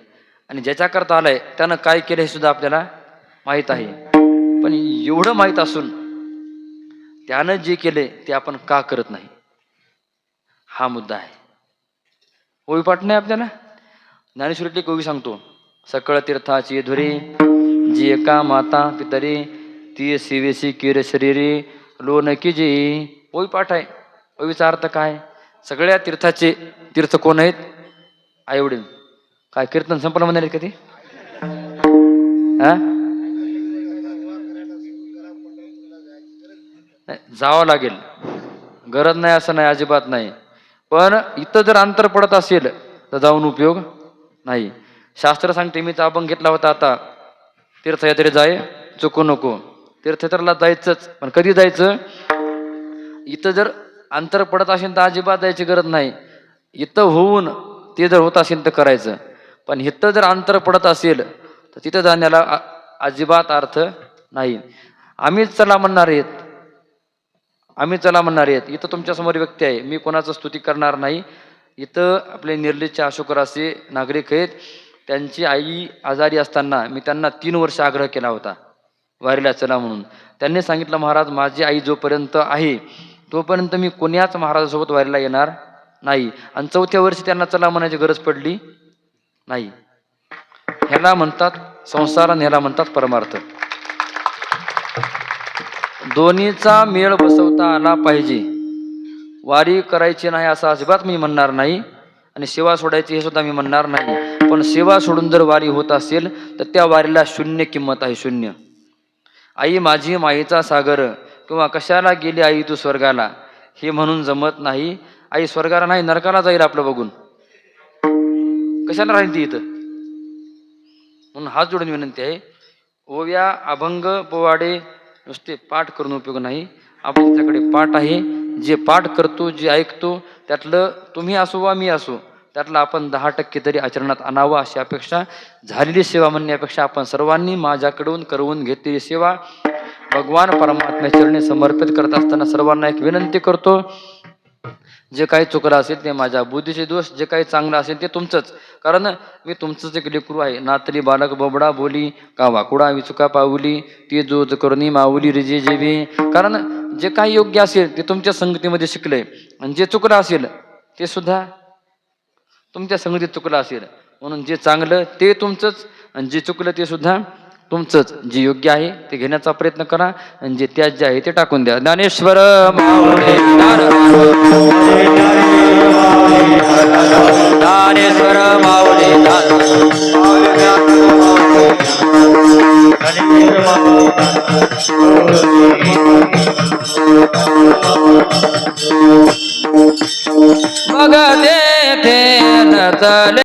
आणि ज्याच्याकरता आलाय त्यानं काय केलं हे सुद्धा आपल्याला माहीत आहे. पण एवढं माहीत असून त्यानं जे केले ते आपण का करत नाही, हा मुद्दा आहे. ओवी पाठ नाही आपल्याला? ज्ञानेश्वरीतली एक ओवी सांगतो. सकळ तीर्थाची धुरे जी एका माता पितरी, ती शिवेशी किर शरीरे लोन की जी. ओवी पाठ आहे. ओवीचा अर्थ काय? सगळ्या तीर्थाचे तीर्थ कोण आहेत? आई वडील. काय कीर्तन संपलं म्हणाले कधी? जावं लागेल, गरज नाही असं नाही, अजिबात नाही. पण इथं जर अंतर पडत असेल तर जाऊन उपयोग नाही. शास्त्र सांगते, मी अभंग घेतला होता आता, तीर्थयात्रे जाय चुकू नको. तीर्थयात्रेला जायचंच, पण कधी जायचं? इथं जर अंतर पडत असेल तर अजिबात जायची गरज नाही. इथं होऊन ते जर होत असेल तर करायचं, पण इथं जर अंतर पडत असेल तर तिथं जाण्याला अजिबात अर्थ नाही. आम्हीच चला म्हणणार आहेत, आम्ही चला म्हणणार आहेत. इथं तुमच्यासमोर व्यक्ती आहे, मी कोणाचं स्तुती करणार नाही. इथं आपले निर्लीचे अशोकराचे नागरिक आहेत. त्यांची आई आजारी असताना मी त्यांना 3 वर्ष आग्रह केला होता वारीला चला म्हणून. त्यांनी सांगितलं, महाराज माझी आई जोपर्यंत आहे तोपर्यंत मी कोण्याच महाराजासोबत वारीला येणार नाही. आणि 4थ्या वर्षी त्यांना चला म्हणायची गरज पडली नाही. ह्याला म्हणतात संसार आणि ह्याला म्हणतात परमार्थ. दोन्हीचा मेळ बसवता आला पाहिजे. वारी करायची नाही असं अजिबात मी म्हणणार नाही, आणि सेवा सोडायची हे सुद्धा मी म्हणणार नाही. पण सेवा सोडून जर वारी होत असेल तर त्या वारीला शून्य किंमत आहे, शून्य. आई माझी मायेचा सागर किंवा कशाला गेली आई तू स्वर्गाला हे म्हणून जमत नाही. आई स्वर्गाला नाही नरकाला जाईल आपलं बघून, कशाला राहील ती इथं. म्हणून हात जोडून विनंती आहे, ओव्या अभंग पोवाडे नुसते पाठ करून उपयोग नाही. आपण त्याच्याकडे पाठ आहे, जे पाठ करतो जे ऐकतो त्यातलं तुम्ही असो वा मी असो त्यातलं आपण 10% तरी आचरणात आणावं, अशी अपेक्षा. झालेली सेवा म्हणण्यापेक्षा आपण सर्वांनी माझ्याकडून करवून घेतलेली सेवा भगवान परमात्म्याच्या चरणी समर्पित करत असताना सर्वांना एक विनंती करतो, जे काही चुकलं असेल ते माझ्या बुद्धीचे दोष, जे काही चांगलं असेल ते तुमचंच. कारण मी तुमचंच एक लेकरू आहे. नातली बालक बोबडा बोली का वाकुडा विचुका पाऊली ती जोज करुणी माऊली रिजे जेवी. कारण जे काही योग्य असेल ते तुमच्या संगतीमध्ये शिकले, आणि जे चुकलं असेल ते सुद्धा तुमच्या संगतीत चुकलं असेल. म्हणून जे चांगलं ते तुमचंच, आणि जे चुकलं ते सुद्धा तुमचंच. जे योग्य आहे ते घेण्याचा प्रयत्न करा, आणि जे त्याज्य आहे ते टाकून द्या. ज्ञानेश्वर माऊली ज्ञानेश्वर माऊली मग ते चले